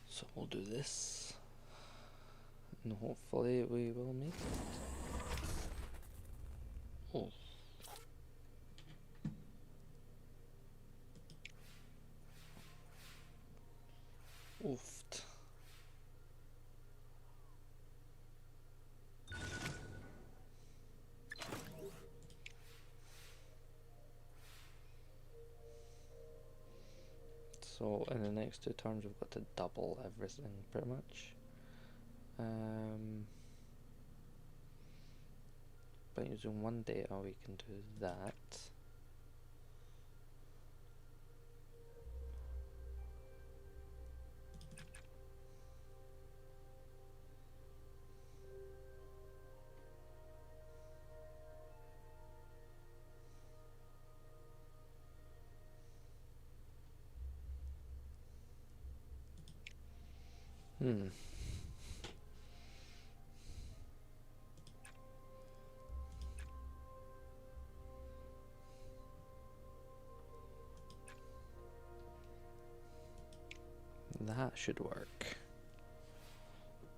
So we'll do this, and hopefully we will make it. Oh. Oofed. So in the next 2 turns we've got to double everything pretty much. By using 1 data we can do that. That should work.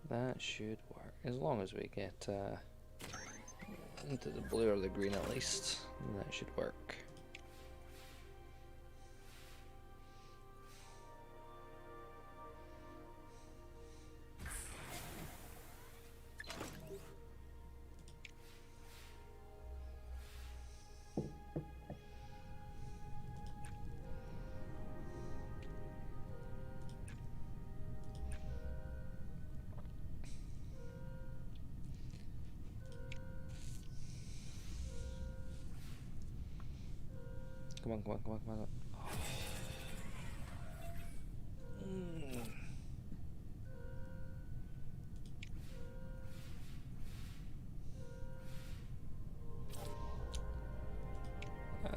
That should work. As long as we get into the blue or the green at least, that should work. Come on, come on, come on, come on.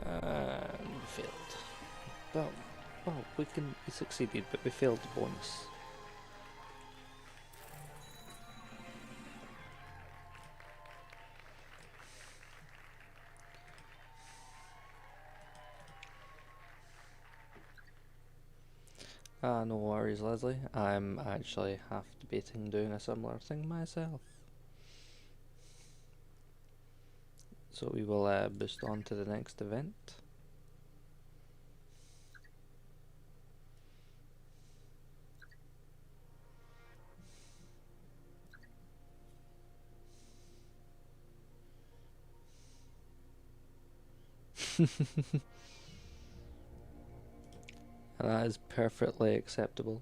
And we failed. But, well, we succeeded, but we failed the bonus. No worries, Leslie. I'm actually half debating doing a similar thing myself. So we will boost on to the next event. And that is perfectly acceptable.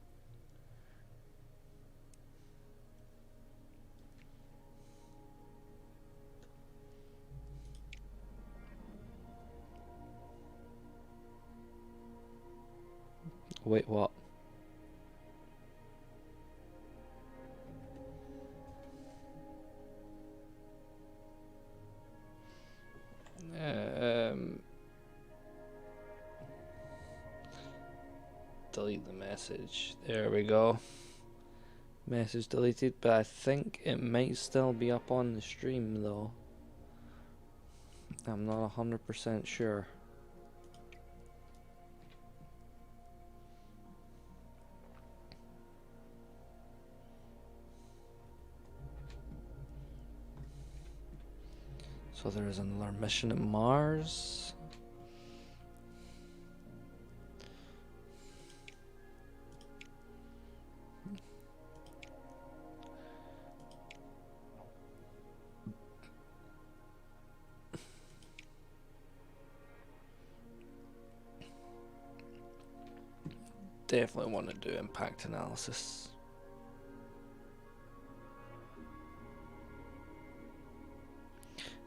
Wait, what? Delete the message. There we go. Message deleted, but I think it might still be up on the stream though. I'm not 100% sure. So there is another mission at Mars. Definitely want to do impact analysis.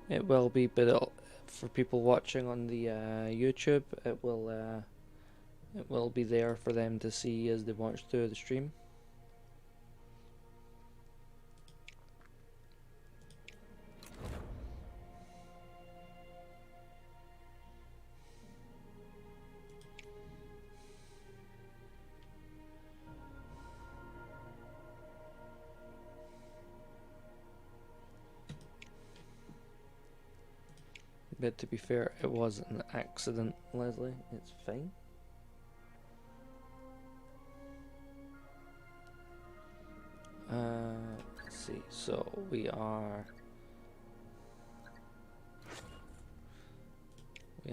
It will be, but for people watching on the YouTube, it will be there for them to see as they watch through the stream. But to be fair, it was an accident, Leslie. It's fine. Let's see. So we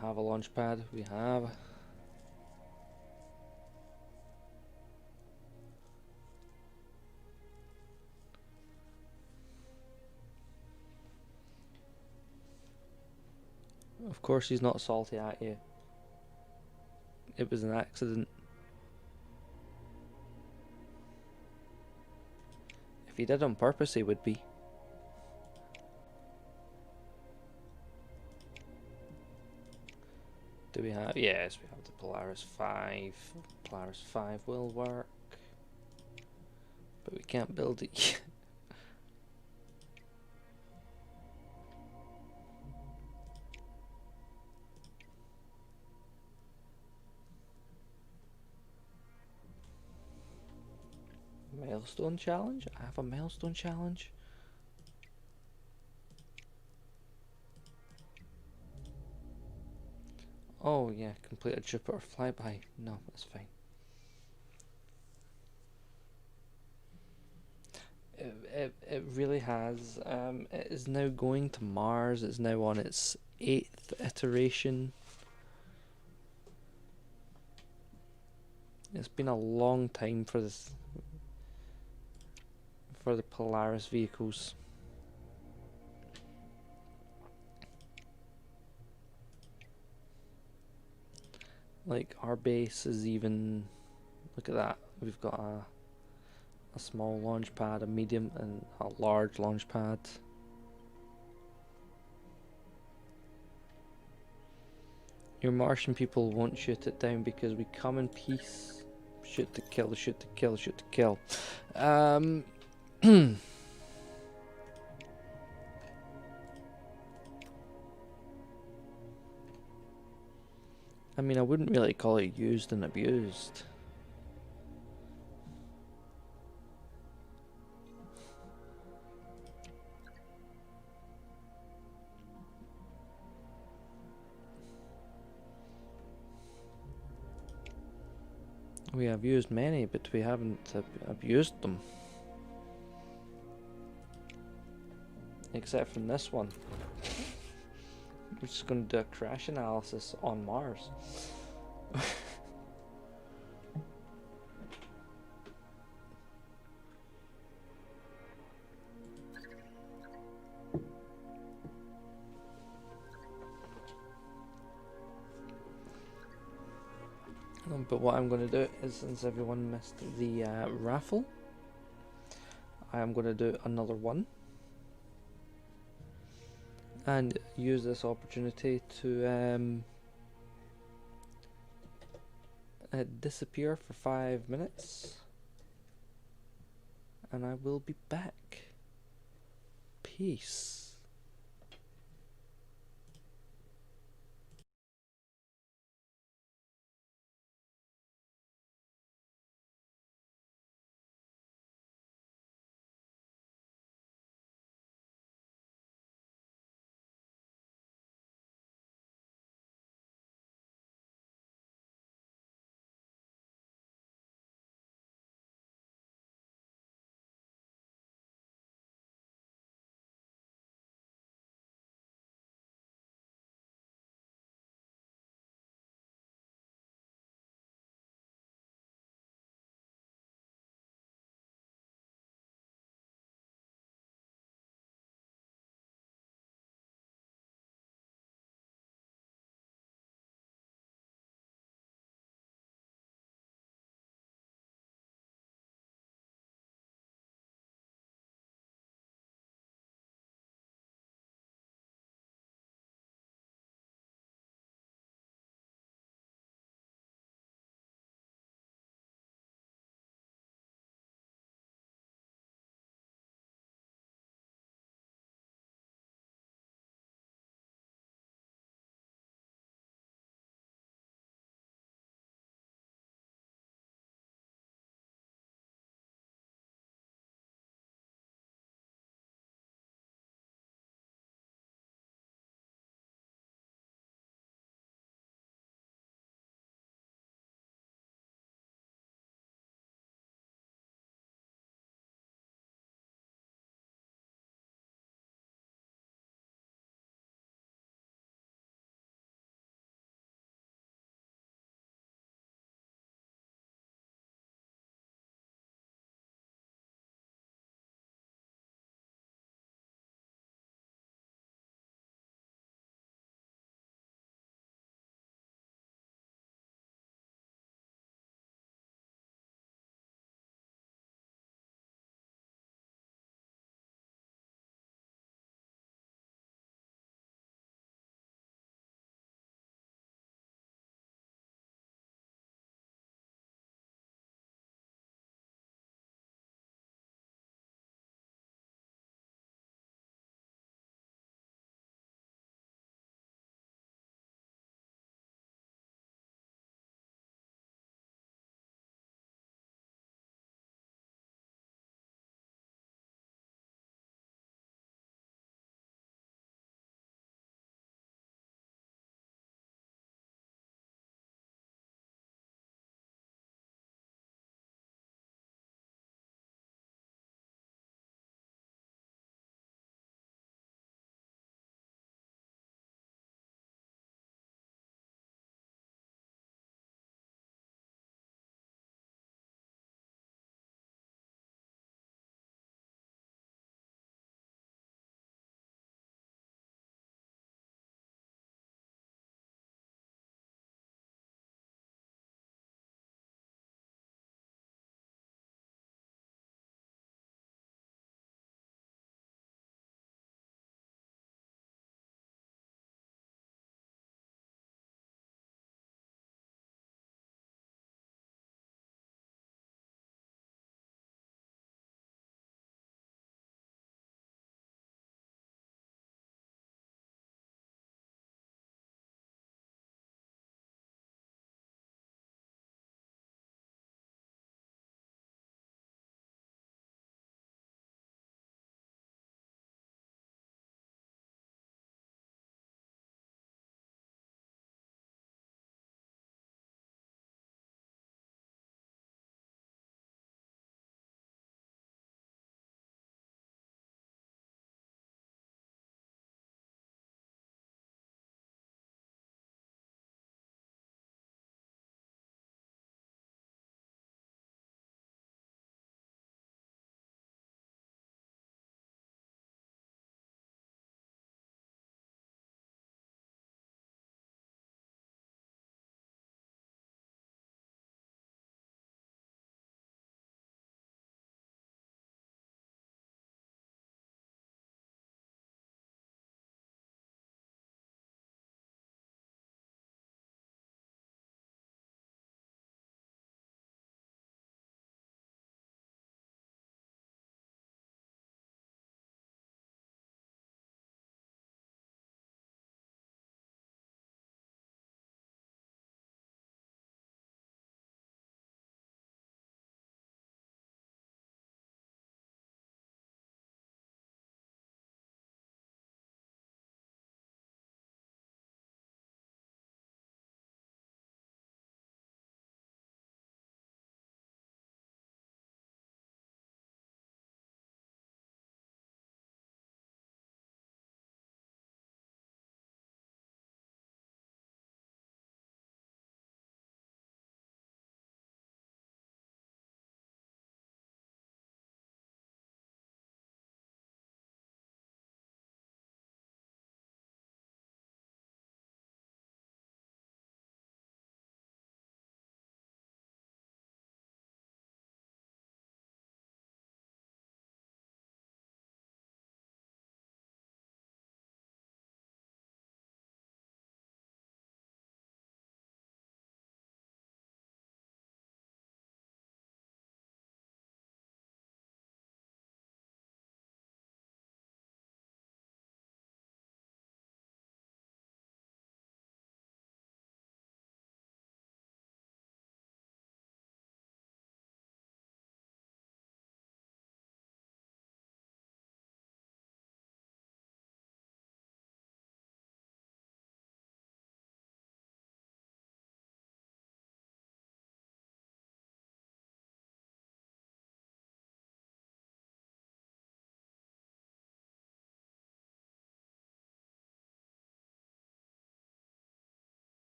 have a launch pad. We have. Of course he's not salty at you. It was an accident. If he did on purpose, he would be. Do we have? Yes, we have the Polaris 5. Polaris 5 will work. But we can't build it yet. Milestone challenge? I have a milestone challenge? Oh yeah, complete a Jupiter flyby. No, that's fine. It really has. It is now going to Mars. It's now on its 8th iteration. It's been a long time for this, for the Polaris vehicles. Like our base is even. Look at that. We've got a small launch pad, a medium, and a large launch pad. Your Martian people won't shoot it down because we come in peace. Shoot to kill, shoot to kill, shoot to kill. I mean, I wouldn't really call it used and abused. We have used many, but we haven't abused them. Except from this one. We're just going to do a crash analysis on Mars. But what I'm going to do is, since everyone missed the raffle, I am going to do another one. And use this opportunity to disappear for 5 minutes. And I will be back. Peace.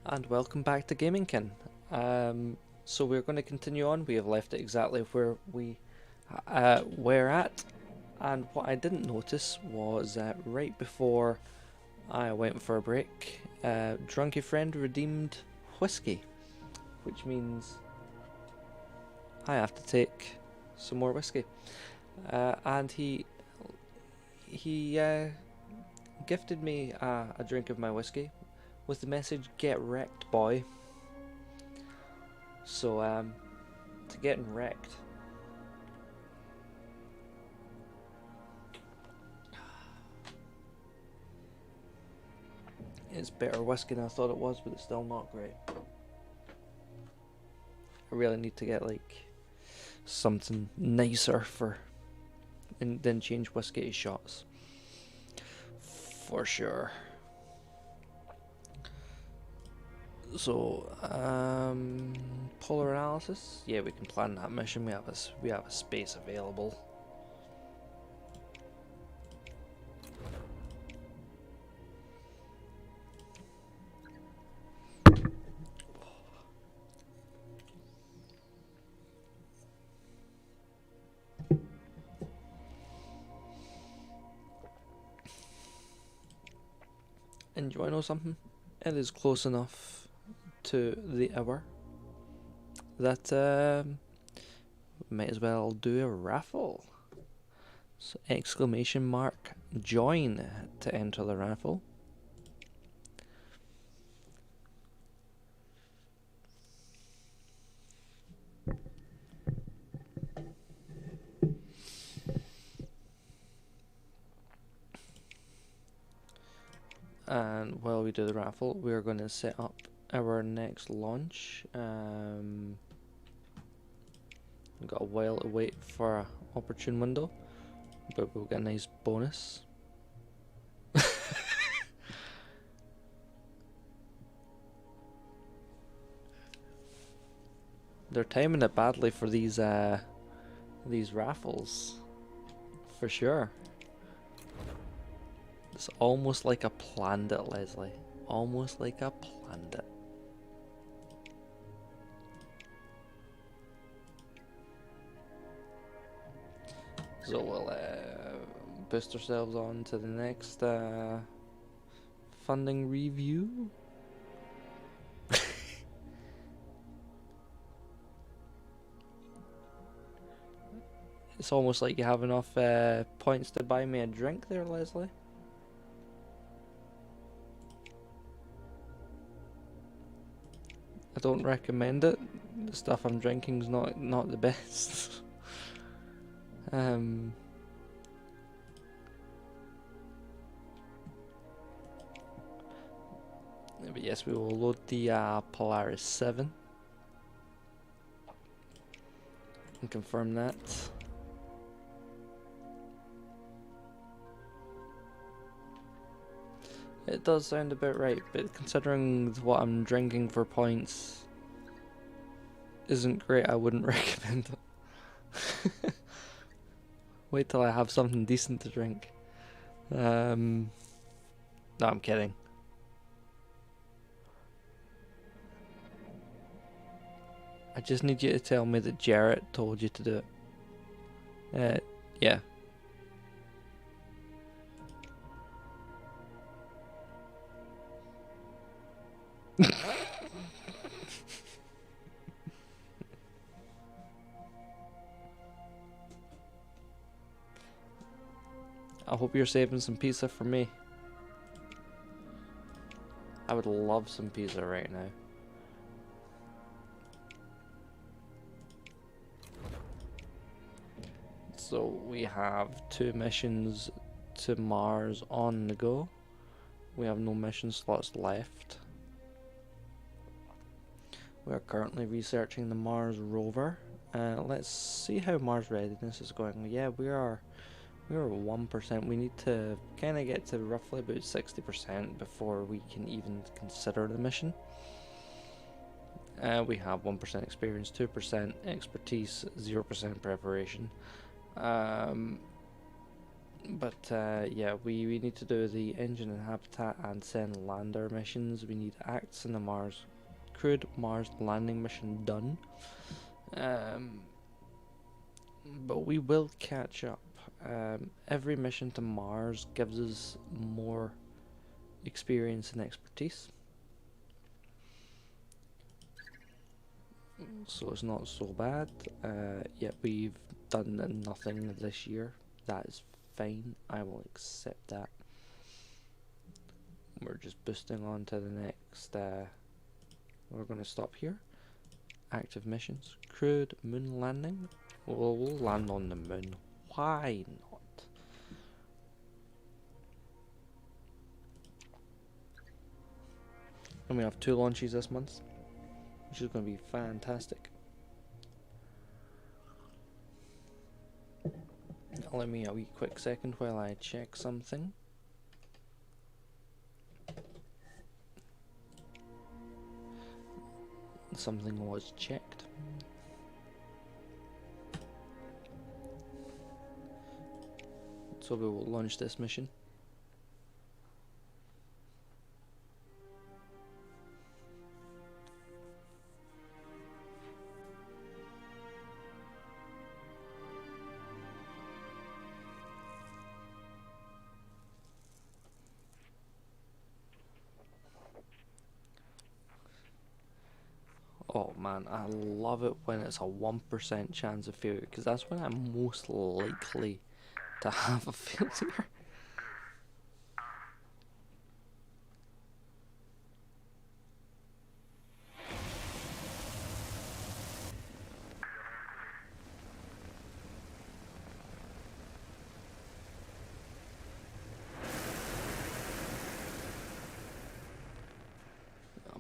And welcome back to Gamingkin. So we're going to continue on. We have left it exactly where we were at, and what I didn't notice was right before I went for a break, Drunky Friend redeemed whiskey, which means I have to take some more whiskey. And he gifted me a drink of my whiskey with the message "Get wrecked, boy." So to getting wrecked. It's better whiskey than I thought it was, but it's still not great. I really need to get like something nicer and then change whiskey to shots. For sure. So, polar analysis. Yeah, we can plan that mission. We have a space available. And do you want to know something? It is close enough to the hour that might as well do a raffle. So exclamation mark join to enter the raffle. And while we do the raffle, we're going to set up our next launch. We've got a while to wait for an opportune window, but we'll get a nice bonus. They're timing it badly for these raffles, for sure. It's almost like I planned it, Leslie. Almost like I planned it. So we'll boost ourselves on to the next funding review. It's almost like you have enough points to buy me a drink there, Leslie. I don't recommend it. The stuff I'm drinking's not the best. But yes, we will load the Polaris 7 and confirm that. It does sound about right, but considering what I'm drinking for points isn't great, I wouldn't recommend it. Wait till I have something decent to drink. No, I'm kidding. I just need you to tell me that Jarrett told you to do it. Yeah. I hope you're saving some pizza for me. I would love some pizza right now. So we have 2 missions to Mars on the go. We have no mission slots left. We are currently researching the Mars rover. Let's see how Mars readiness is going. Yeah, we are 1%. We need to kind of get to roughly about 60% before we can even consider the mission. We have 1% experience, 2% expertise, 0% preparation. But yeah, we need to do the engine and habitat and send lander missions. We need acts in the Mars crewed Mars landing mission done. But we will catch up. Every mission to Mars gives us more experience and expertise, so it's not so bad. Yet we've done nothing this year. That is fine. I will accept that. We're just boosting on to the next. We're going to stop here. Active missions. Crewed moon landing. Well, we'll land on the moon. Why not? And we have 2 launches this month, which is going to be fantastic. Let me a wee quick second while I check something. Something was checked. So we will launch this mission. Oh man, I love it when it's a 1% chance of failure, because that's when I'm most likely to have a failure.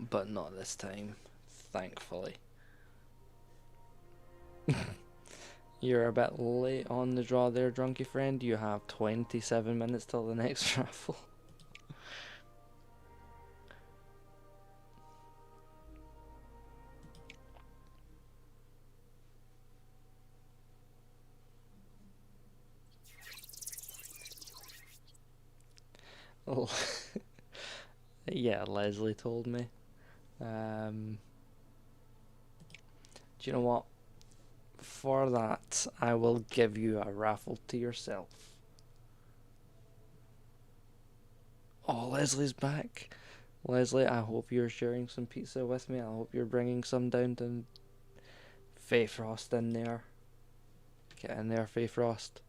But not this time, thankfully. You're a bit late on the draw there, drunky friend. You have 27 minutes till the next raffle. Oh. Yeah, Leslie told me. Do you know what? For that, I will give you a raffle to yourself. Oh, Leslie's back. Leslie, I hope you're sharing some pizza with me. I hope you're bringing some down to Faye Frost in there. Get in there, Faye Frost.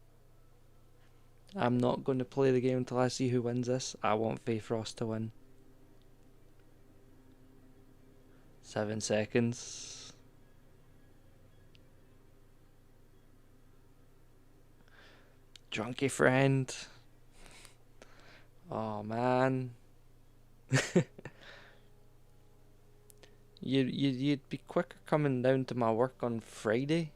I'm not going to play the game until I see who wins this. I want Faye Frost to win. 7 seconds. Drunky friend. Oh man. You'd be quicker coming down to my work on Friday,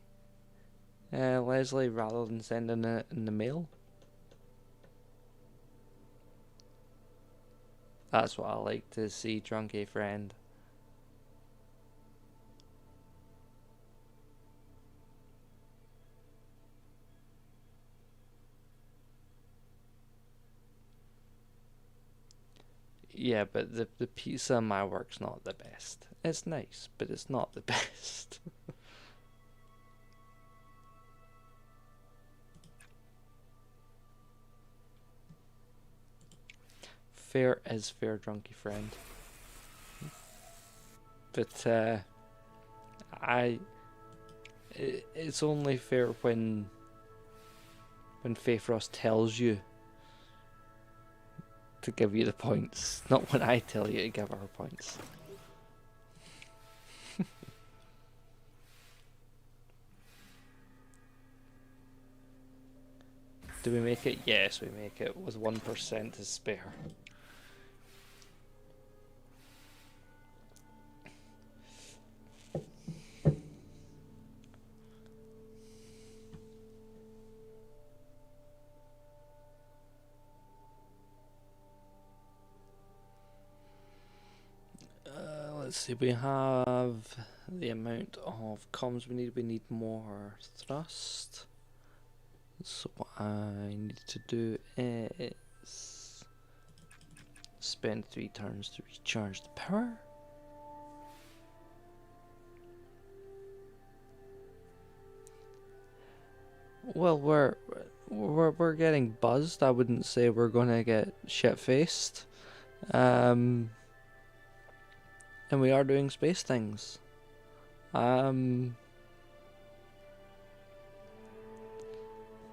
Leslie, rather than sending it in the mail. That's what I like to see, drunky friend. Yeah, but the pizza in my work's not the best. It's nice, but it's not the best. Fair is fair, drunky friend. But it's only fair when Faye Frost tells you to give you the points, not when I tell you to give her points. Do we make it? Yes, we make it with 1% to spare. Let's see, we have the amount of comms we need. We need more thrust. So what I need to do is spend 3 turns to recharge the power. Well, we're getting buzzed. I wouldn't say we're gonna get shit faced. And we are doing space things.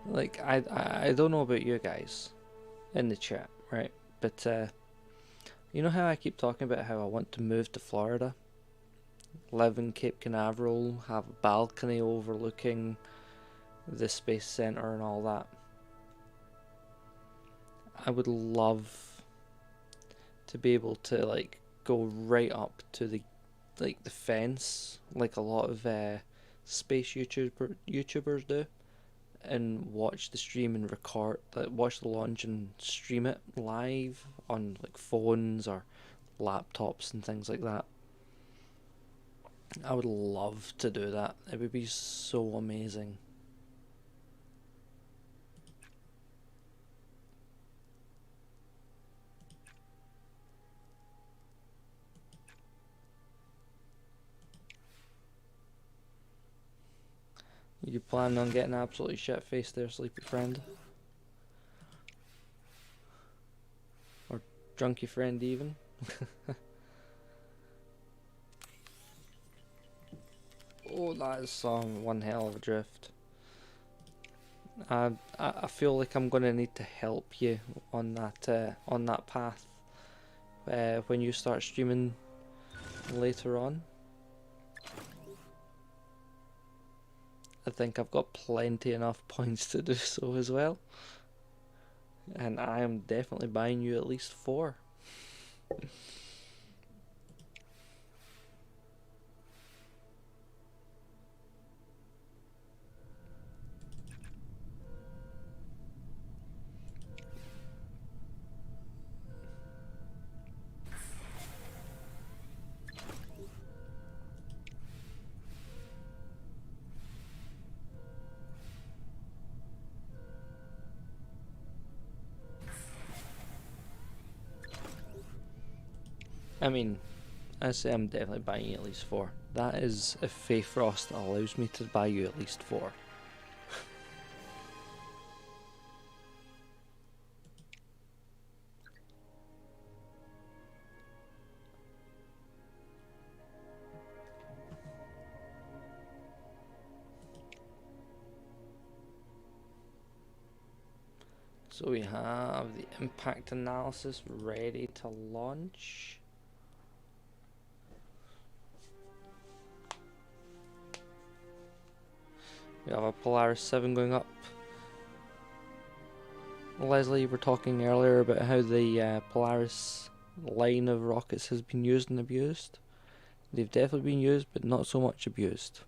Like I don't know about you guys in the chat, right? But you know how I keep talking about how I want to move to Florida, live in Cape Canaveral, have a balcony overlooking the space center and all that. I would love to be able to like go right up to the fence, like a lot of space YouTubers do, and watch the stream and record, like watch the launch and stream it live on like phones or laptops and things like that. I would love to do that. It would be so amazing. You planning on getting absolutely shit faced there, sleepy friend? Or drunky friend even? Oh, that is one hell of a drift. I feel like I'm gonna need to help you on that path when you start streaming later on. I think I've got plenty enough points to do so as well, and I am definitely buying you at least 4. I mean, I say I'm definitely buying you at least 4. That is if Fae Frost allows me to buy you at least 4. So we have the impact analysis ready to launch. We have a Polaris 7 going up. Leslie, you were talking earlier about how the Polaris line of rockets has been used and abused. They've definitely been used, but not so much abused.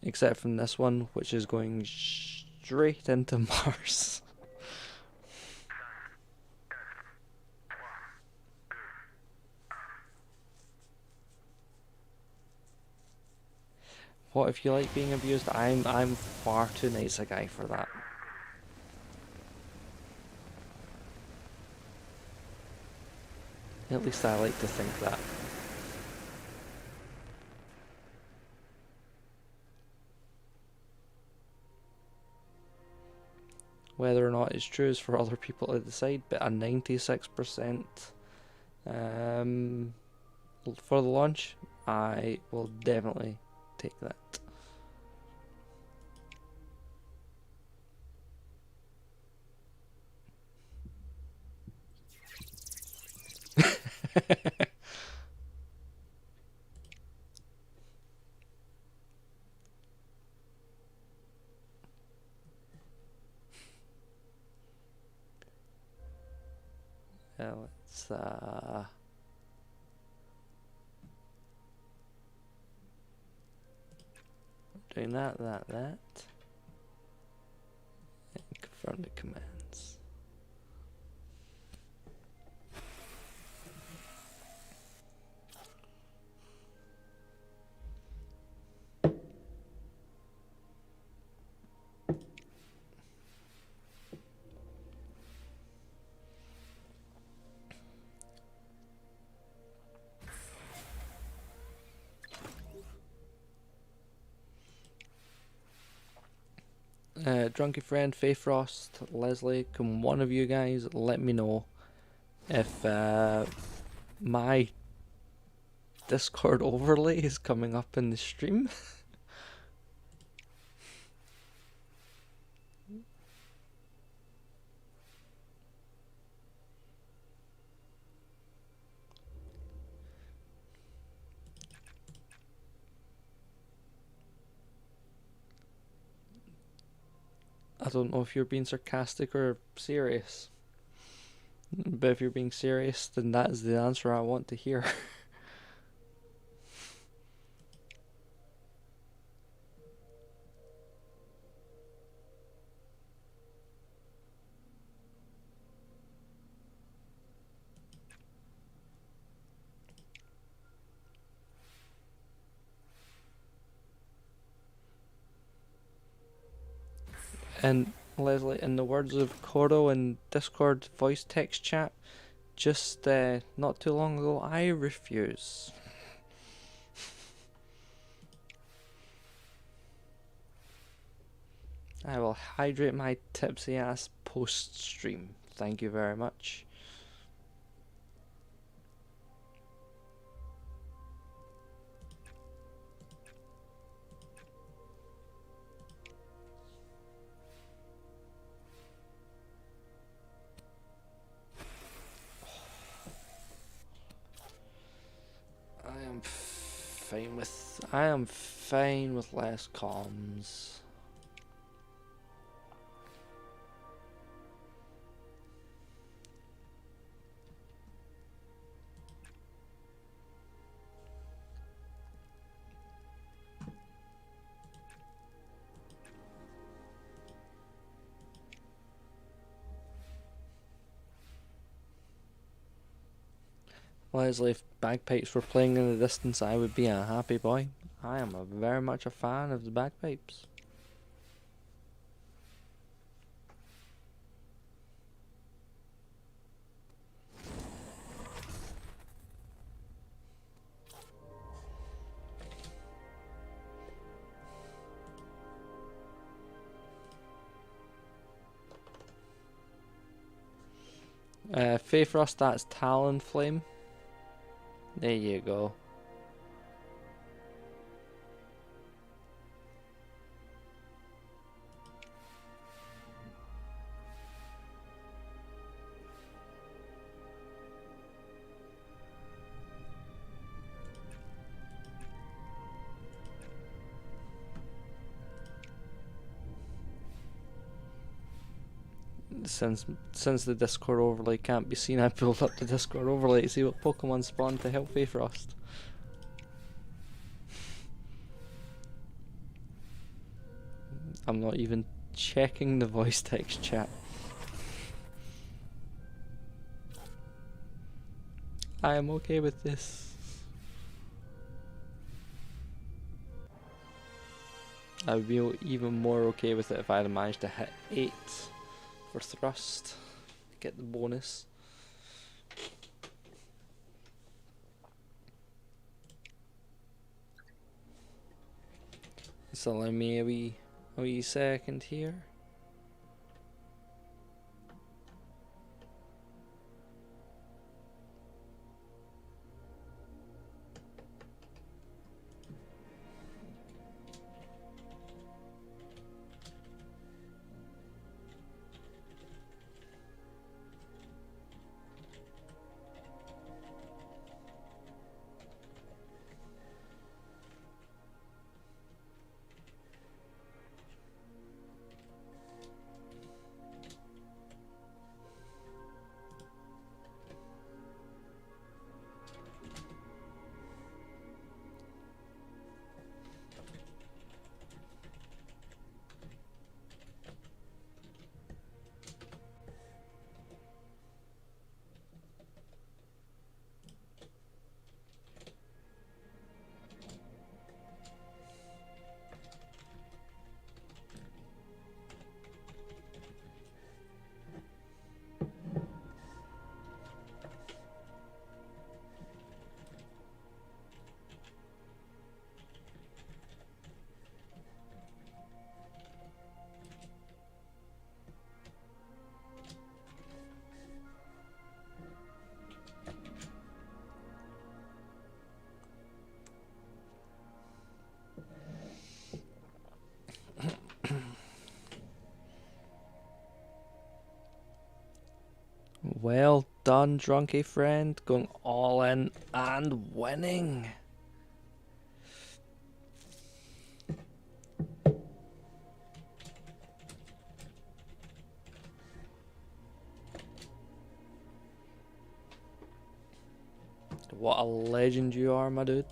Except from this one, which is going straight into Mars. What if you like being abused? I'm far too nice a guy for that. At least I like to think that. Whether or not it's true is for other people to decide, but a 96% for the launch, I will definitely take that. Let's doing that. And confirm the commands. Drunky Friend, Fayfrost, Leslie, can one of you guys let me know if my Discord overlay is coming up in the stream? I don't know if you're being sarcastic or serious. But if you're being serious, then that is the answer I want to hear. And Leslie, in the words of Coro in Discord voice text chat, just not too long ago, I refuse. I will hydrate my tipsy ass post stream. Thank you very much. I am fine with less comms. Leslie, if bagpipes were playing in the distance, I would be a happy boy. I am very much a fan of the bagpipes. Fayfrost, that's Talonflame. There you go. Since the Discord overlay can't be seen, I pulled up the Discord overlay to see what Pokemon spawned to help Fayfrost. I'm not even checking the voice text chat. I am okay with this. I would be even more okay with it if I had managed to hit 8 for thrust. Get the bonus. So let me a wee second here. Well done, Drunky friend. Going all in and winning. What a legend you are, my dude.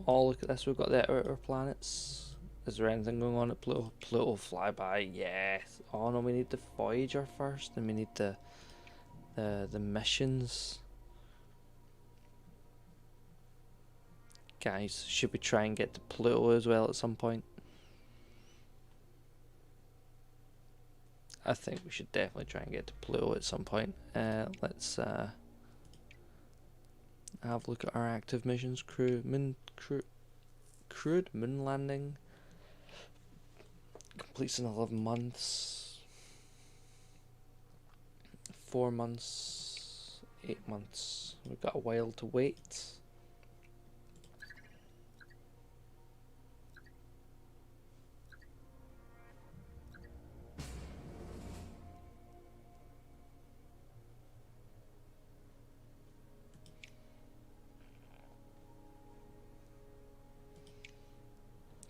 Oh, look at this. We've got the outer planets. Is there anything going on at Pluto? Pluto flyby, yes. Oh no, we need the Voyager first, and we need the missions. Guys, should we try and get to Pluto as well at some point? I think we should definitely try and get to Pluto at some point. Let's have a look at our active missions. Crewed moon landing. Completes in 11 months. 4 months. 8 months. We've got a while to wait.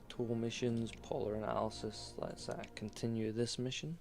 Tool missions, polar analysis. Let's continue this mission.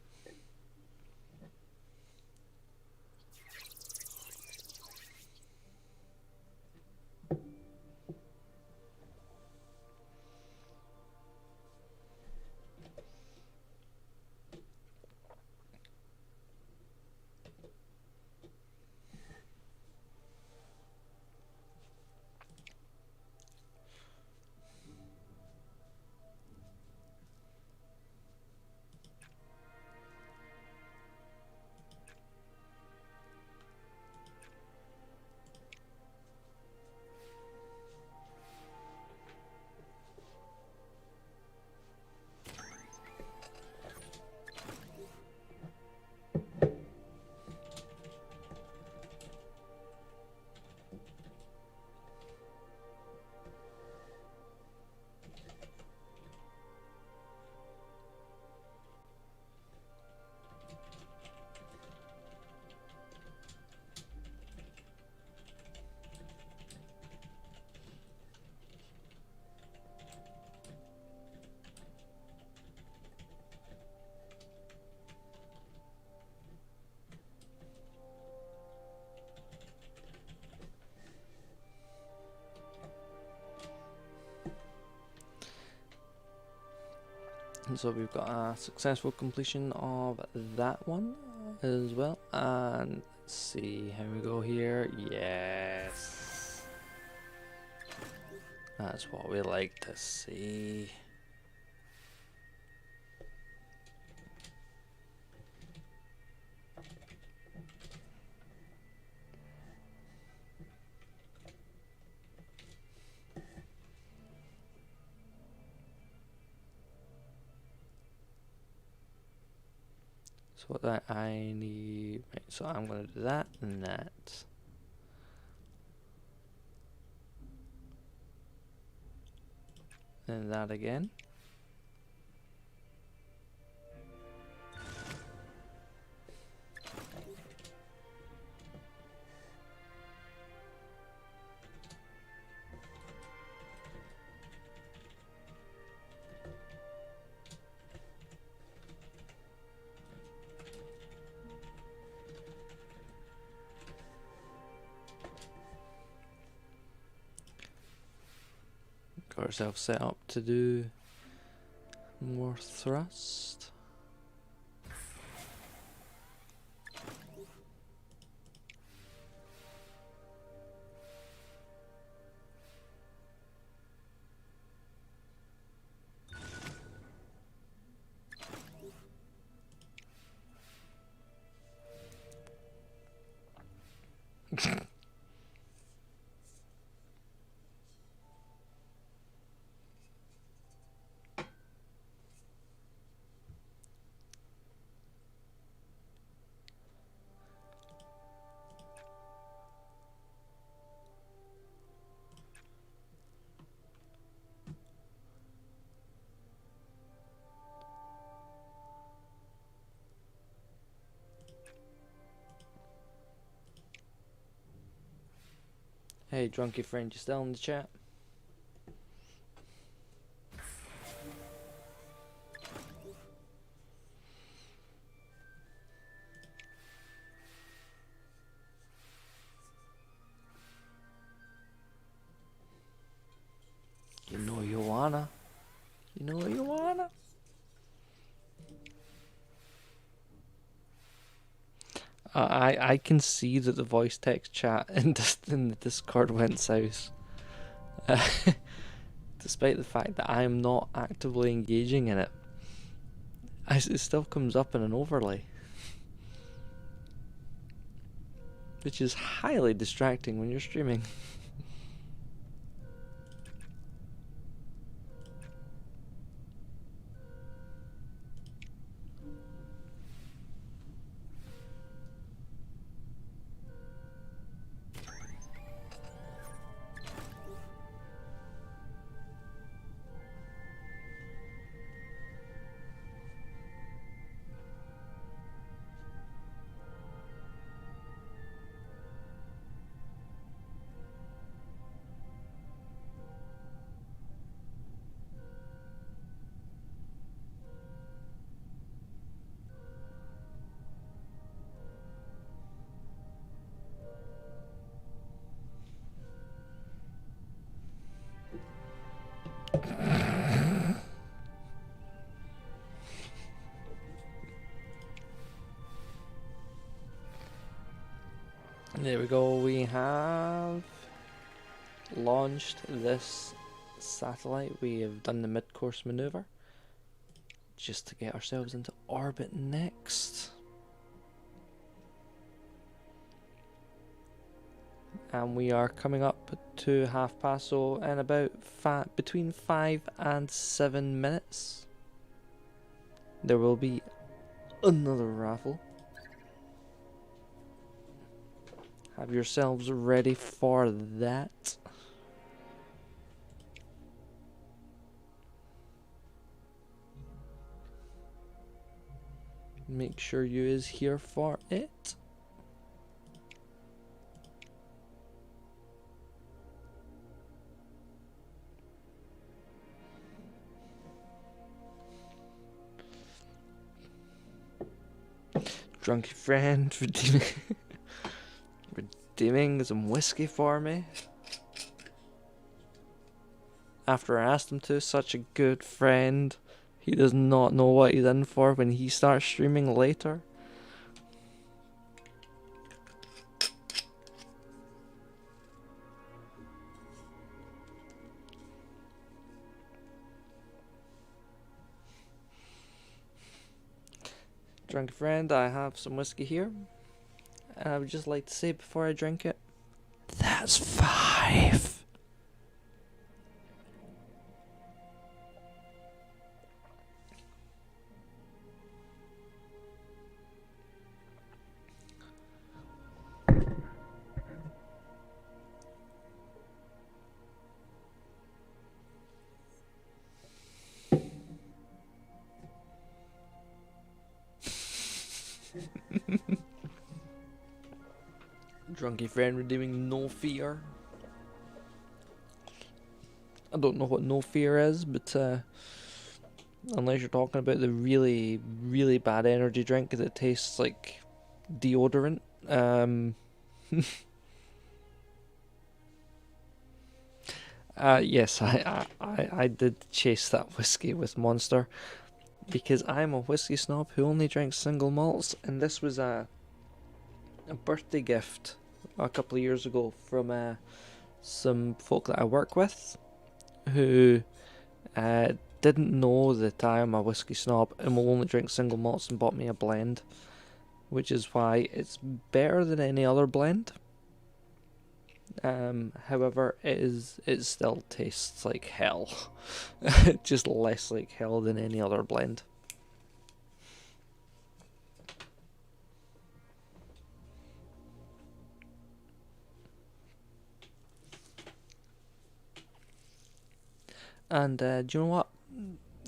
So we've got a successful completion of that one as well. And let's see how we go here. Yes. That's what we like to see. So what that I need, right, so I'm going to do that and that. And that again. Got ourselves set up to do more thrust. Hey, drunky friend, you still in the chat? You know you wanna. You know you wanna. I can see that the voice text chat in the Discord went south. Despite the fact that I am not actively engaging in it. It still comes up in an overlay. Which is highly distracting when you're streaming. There we go, we have launched this satellite. We have done the mid-course maneuver just to get ourselves into orbit next. And we are coming up to half past, so in about between 5 and 7 minutes there will be another raffle. Have yourselves ready for that. Make sure you is here for it. Drunky friend redeeming some whiskey for me. After I asked him to, such a good friend. He does not know what he's in for when he starts streaming later. Drunky friend, I have some whiskey here. And I would just like to say before I drink it, that's 5. Drunky friend redeeming no fear. I don't know what no fear is, but unless you're talking about the really, really bad energy drink that tastes like deodorant. Yes, I did chase that whiskey with Monster because I'm a whiskey snob who only drinks single malts, and this was a birthday gift a couple of years ago from some folk that I work with who didn't know that I am a whiskey snob and will only drink single malts, and bought me a blend, which is why it's better than any other blend. However, it still tastes like hell. Just less like hell than any other blend. And do you know what?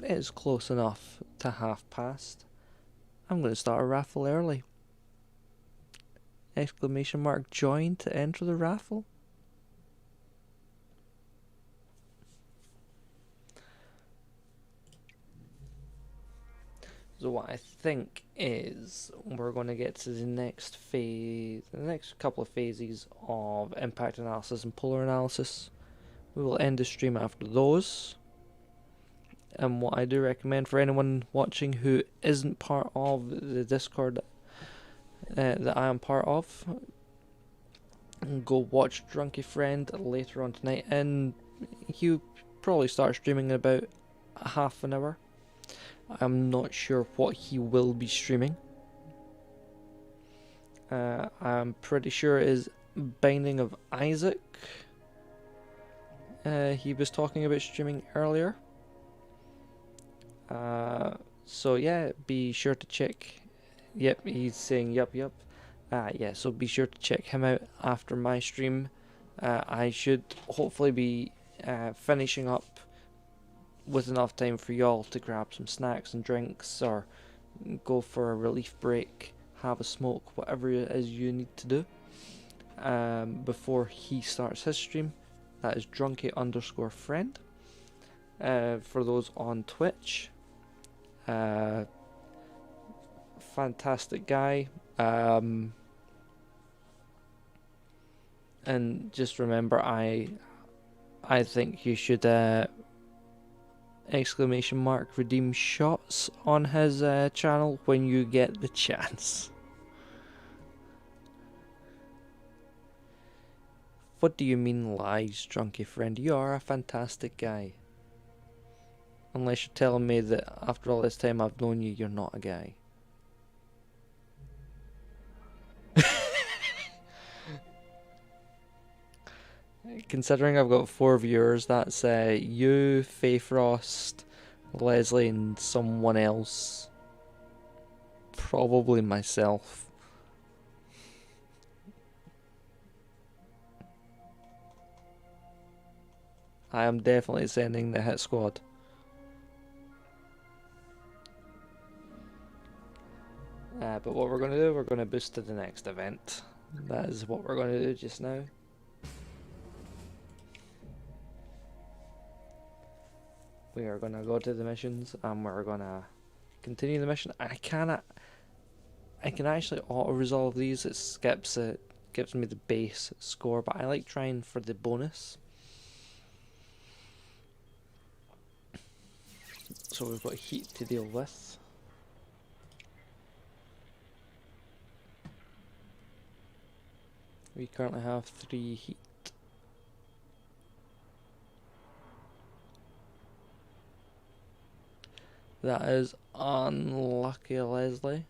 It's close enough to half past. I'm going to start a raffle early. Exclamation mark join to enter the raffle. So what I think is we're going to get to the next phase, the next couple of phases of impact analysis and polar analysis. We will end the stream after those. And what I do recommend for anyone watching who isn't part of the Discord that I am part of, go watch Drunky Friend later on tonight, and he'll probably start streaming in about half an hour. I'm not sure what he will be streaming. I'm pretty sure it is Binding of Isaac. He was talking about streaming earlier. So yeah, be sure to check. Yep, he's saying yup. Yeah, so be sure to check him out after my stream. I should hopefully be finishing up with enough time for y'all to grab some snacks and drinks, or go for a relief break, have a smoke, whatever it is you need to do before he starts his stream. That is drunky_friend. For those on Twitch, fantastic guy. And just remember, I think you should redeem shots on his channel when you get the chance. What do you mean lies, Drunky Friend? You are a fantastic guy. Unless you're telling me that after all this time I've known you, you're not a guy. Considering I've got 4 viewers, that's you, Fayfrost, Leslie, and someone else. Probably myself. I am definitely sending the hit squad. But what we're going to do, we're going to boost to the next event. That is what we're going to do just now. We are going to go to the missions, and we're going to continue the mission. I can actually auto-resolve these. It skips it, gives me the base score, but I like trying for the bonus. So we've got heat to deal with. We currently have 3 heat. That is unlucky, Leslie.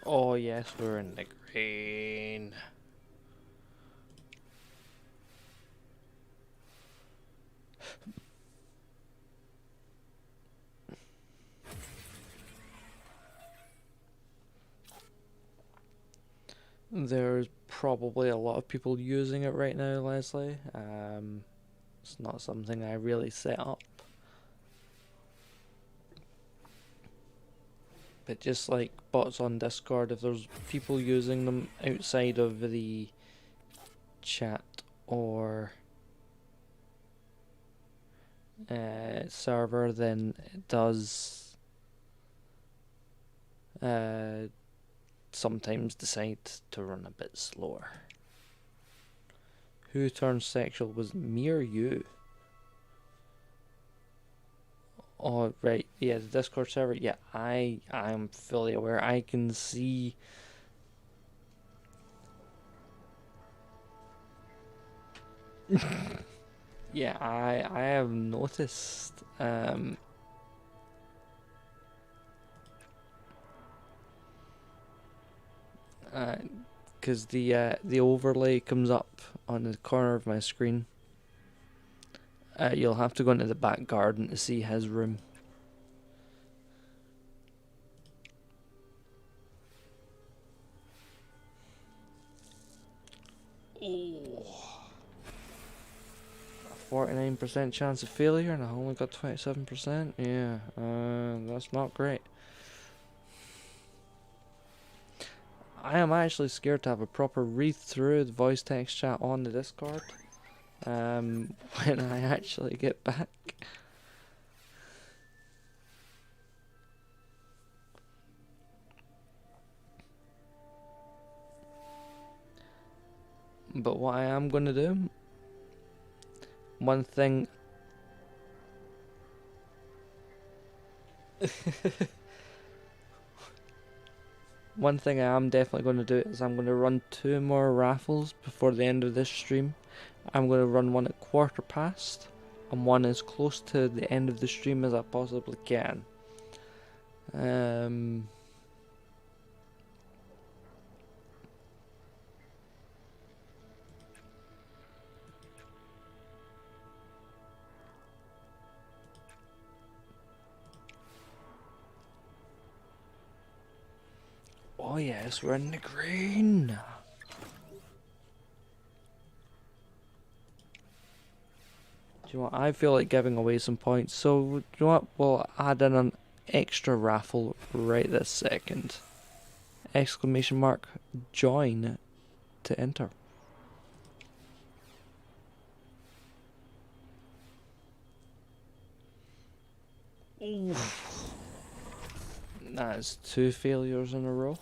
Oh yes, we're in the green. There's probably a lot of people using it right now, Leslie. It's not something I really set up. But just like bots on Discord, if there's people using them outside of the chat or server, then it does sometimes decide to run a bit slower. Who turned sexual? Was it me or you? Oh right, yeah, the Discord server. Yeah, I'm fully aware. I can see. Yeah, I have noticed. Because the overlay comes up on the corner of my screen. You'll have to go into the back garden to see his room. Oh, 49% chance of failure and I only got 27%. Yeah, that's not great. I am actually scared to have a proper read through the voice text chat on the Discord when I actually get back. But what I am going to do, one thing one thing I am definitely going to do is I'm going to run 2 more raffles before the end of this stream. I'm going to run one at 1/4 and one as close to the end of the stream as I possibly can. Oh yes, we're in the green. Do you know what? I feel like giving away some points, so do you know what? We'll add in an extra raffle right this second. Exclamation mark join to enter. That is 2 failures in a row.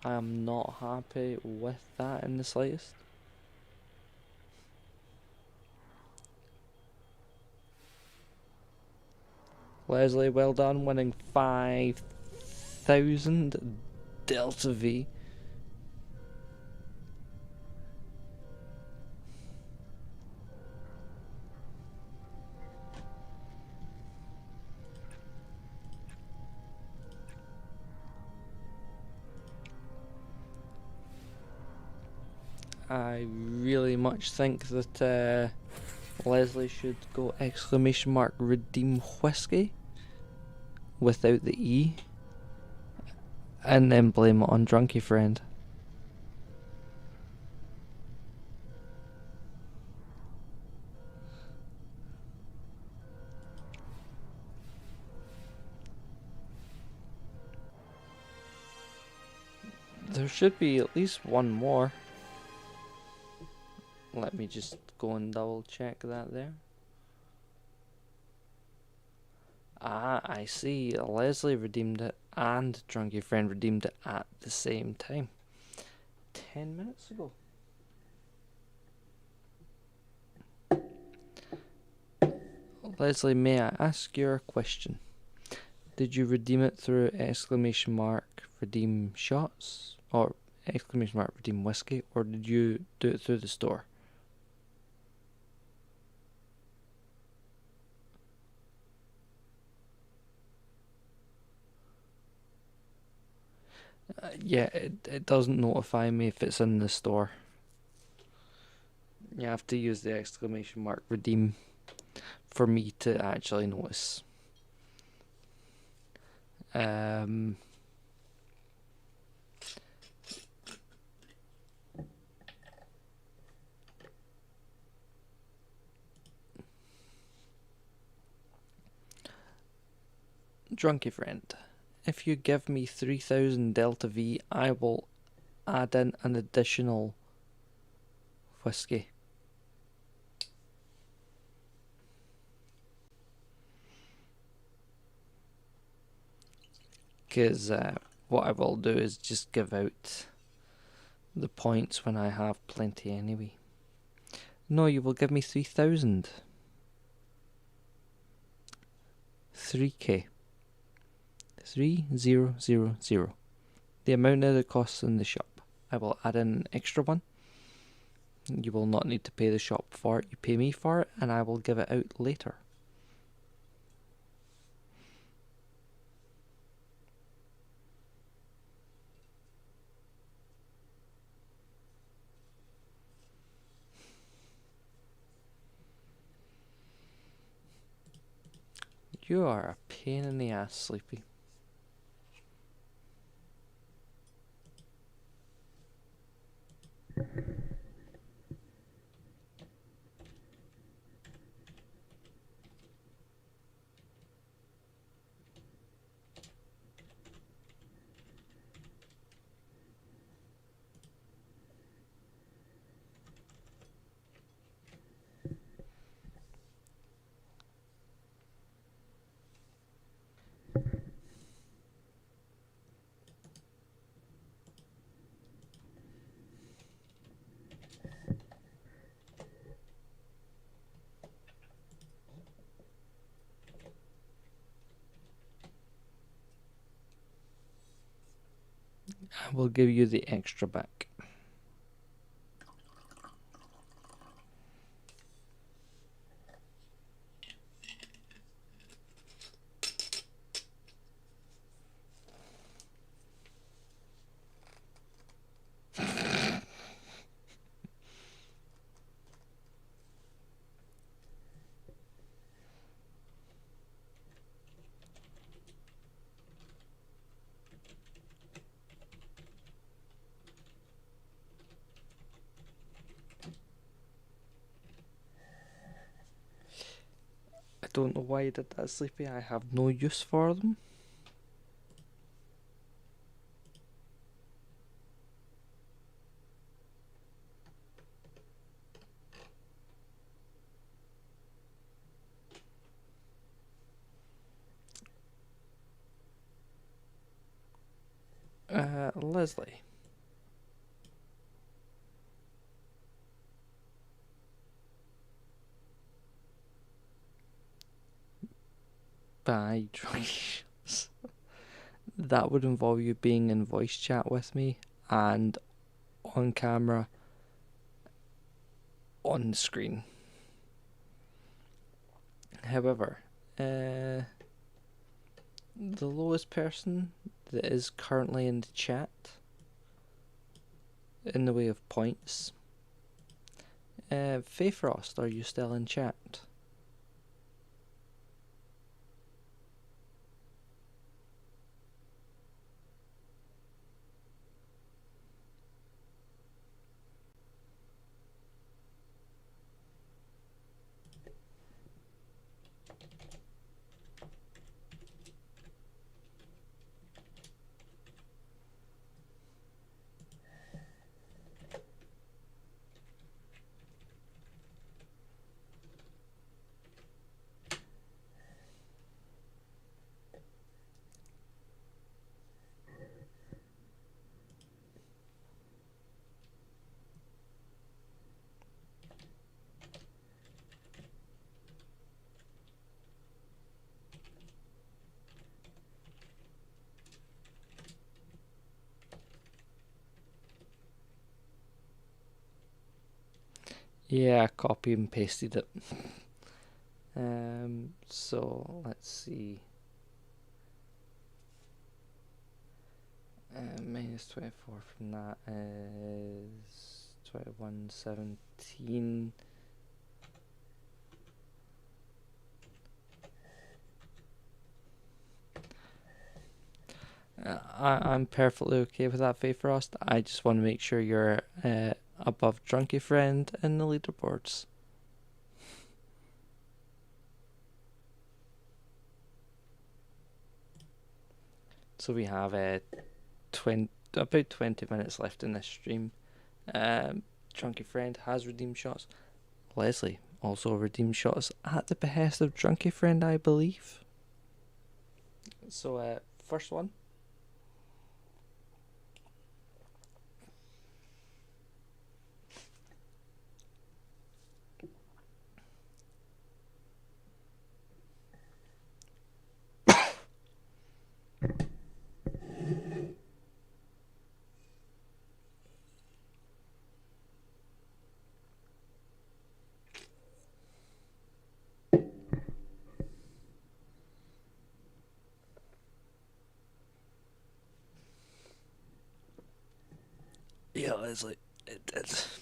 I am not happy with that in the slightest. Leslie, well done, winning 5,000 Delta V. I really much think that Leslie should go exclamation mark redeem whiskey without the E and then blame it on Drunky Friend. There should be at least one more. Let me just go and double check that there. Ah, I see. Leslie redeemed it and Drunky Friend redeemed it at the same time. 10 minutes ago. Leslie, may I ask you a question? Did you redeem it through exclamation mark redeem shots or exclamation mark redeem whiskey, or did you do it through the store? Yeah, it doesn't notify me if it's in the store. You have to use the exclamation mark redeem for me to actually notice. Drunky Friend, if you give me 3,000 Delta V, I will add in an additional whiskey. Because what I will do is just give out the points when I have plenty anyway. No, you will give me 3,000. 3k. 3000. The amount that it costs in the shop. I will add in an extra one. You will not need to pay the shop for it. You pay me for it and I will give it out later. You are a pain in the ass, Sleepy. I will give you the extra back. I don't know why you did that, Sleepy. I have no use for them. Leslie. Bye, Drunky. That would involve you being in voice chat with me and on camera on the screen. However, the lowest person that is currently in the chat in the way of points, Faye Frost, are you still in chat? Yeah, I copy and pasted it. So let's see. Minus 24 from that is 2117. I'm perfectly okay with that, Faye Frost. I just want to make sure you're above Drunky Friend in the leaderboards. So we have about 20 minutes left in this stream. Drunky Friend has redeemed shots. Leslie also redeemed shots at the behest of Drunky Friend, I believe. So, first one. Yeah, Leslie, it's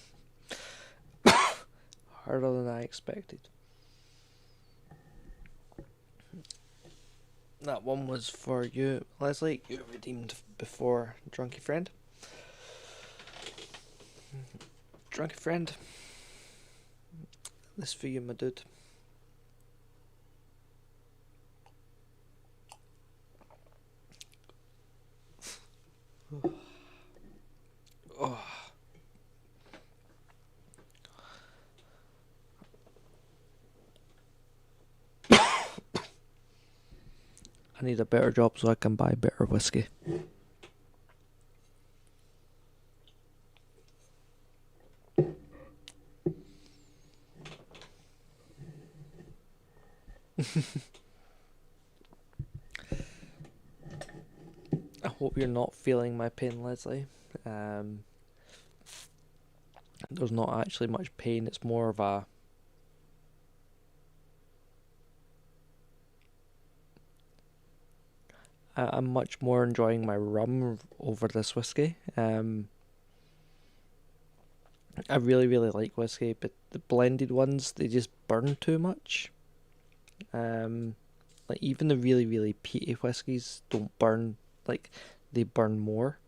harder than I expected. That one was for you, Leslie. You redeemed before Drunky Friend. Drunky Friend. This for you, my dude. Oh. I need a better job so I can buy better whiskey. Oh, hope you're not feeling my pain, Leslie. There's not actually much pain, it's more of a... I'm much more enjoying my rum over this whiskey. I really, really like whiskey, but the blended ones, they just burn too much. Like even the really, really peaty whiskies don't burn, like they burn more,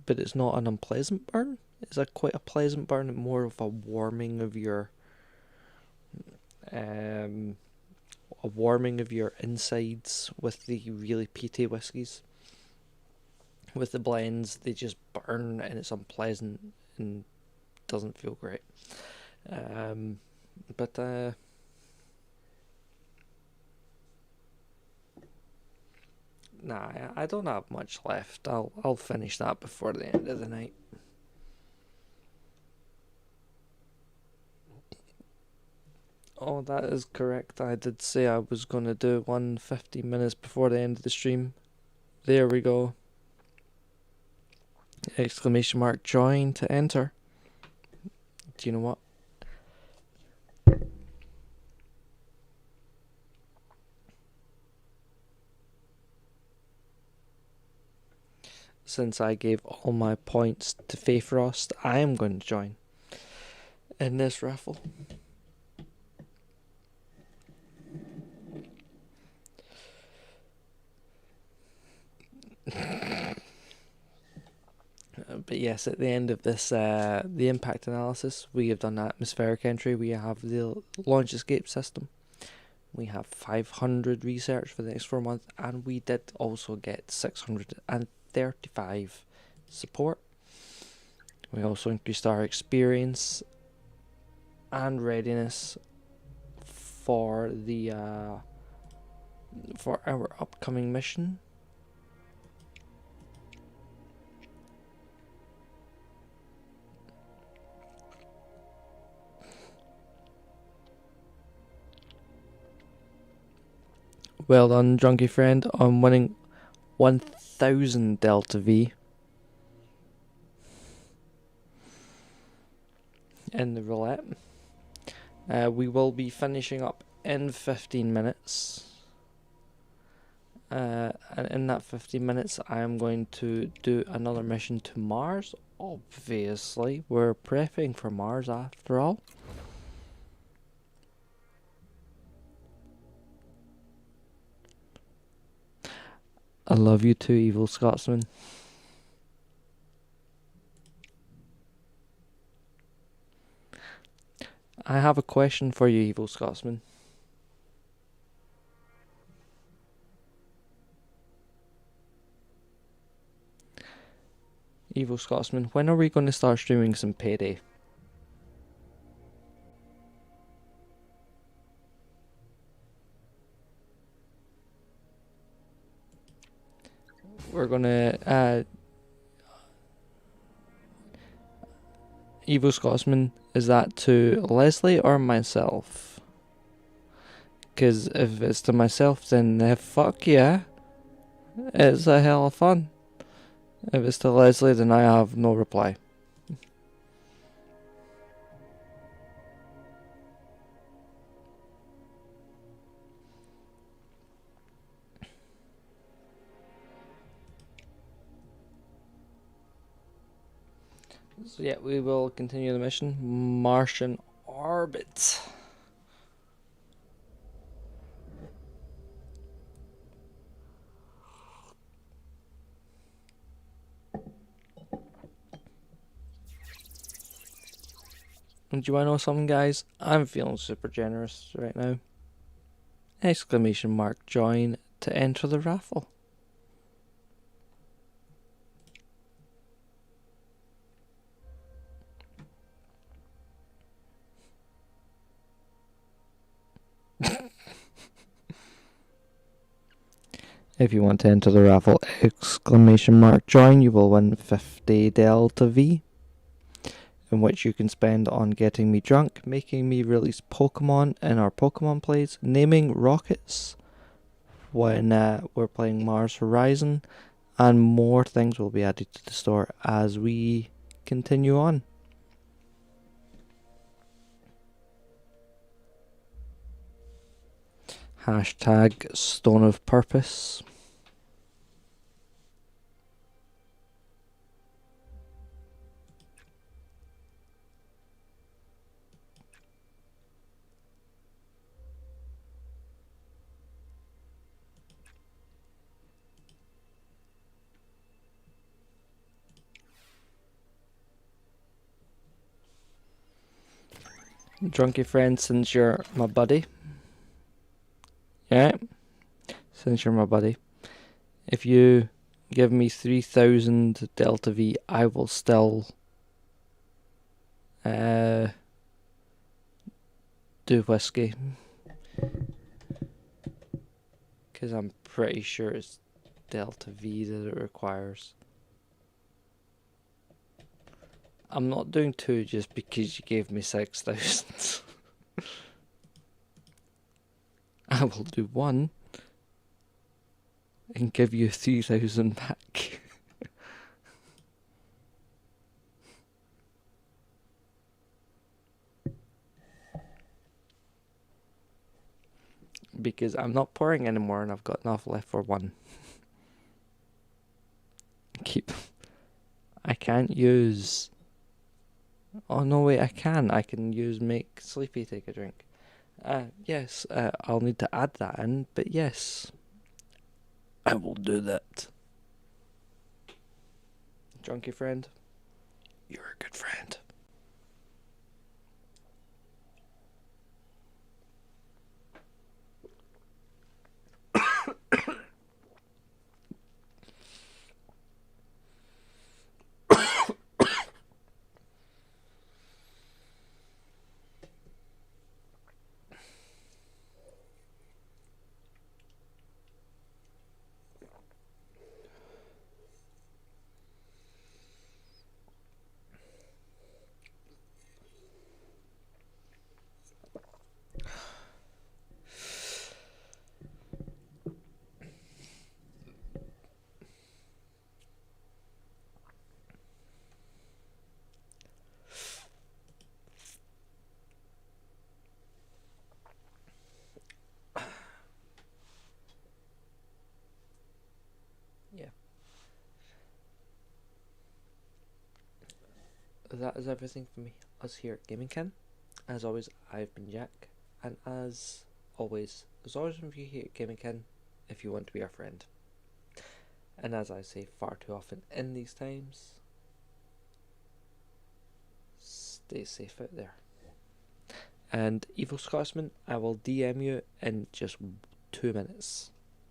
but it's not an unpleasant burn. It's quite a pleasant burn, more of a warming of your insides with the really peaty whiskies. With the blends, they just burn and it's unpleasant and doesn't feel great. But nah, I don't have much left. I'll finish that before the end of the night. Oh, that is correct. I did say I was going to do 150 minutes before the end of the stream. There we go. Exclamation mark join to enter. Do you know what? Since I gave all my points to Fayfrost, I am going to join in this raffle. But yes, at the end of this, the impact analysis, we have done atmospheric entry, we have the launch escape system, we have 500 research for the next 4 months, and we did also get 635 support. We also increased our experience and readiness for the for our upcoming mission. Well done, Drunky Friend, on winning 1000 Delta V in the roulette. We will be finishing up in 15 minutes. And in that 15 minutes, I am going to do another mission to Mars. Obviously, we're prepping for Mars after all. I love you too, Evil Scotsman. I have a question for you, Evil Scotsman. Evil Scotsman, when are we going to start streaming some Payday? We're gonna Evil Scotsman, is that to Leslie or myself? Because if it's to myself, then fuck yeah, it's a hell of fun. If it's to Leslie, then I have no reply. So yeah, we will continue the mission. Martian orbit. And do you want to know something, guys? I'm feeling super generous right now. Exclamation mark join to enter the raffle. If you want to enter the raffle, exclamation mark join, you will win 50 Delta V, in which you can spend on getting me drunk, making me release Pokemon in our Pokemon plays, naming rockets when we're playing Mars Horizon, and more things will be added to the store as we continue on. Hashtag Stone of Purpose. Drunky friend, since you're my buddy. Yeah, since you're my buddy. If you give me 3,000 Delta V, I will still do whiskey. Because I'm pretty sure it's Delta V that it requires. I'm not doing 2 just because you gave me 6,000. I will do 1 and give you 3,000 back. Because I'm not pouring anymore and I've got enough left for 1. I can't use... Oh no, wait, I can. I can use make Sleepy take a drink. Yes, I'll need to add that in, but yes, I will do that. Drunky friend, you're a good friend. Yeah. That is everything for me. Us here at Gaming Ken. As always, I've been Jack, and as always, there's always one of you here at Gaming Ken if you want to be our friend. And as I say far too often in these times, stay safe out there. And Evil Scotsman, I will DM you in just 2 minutes.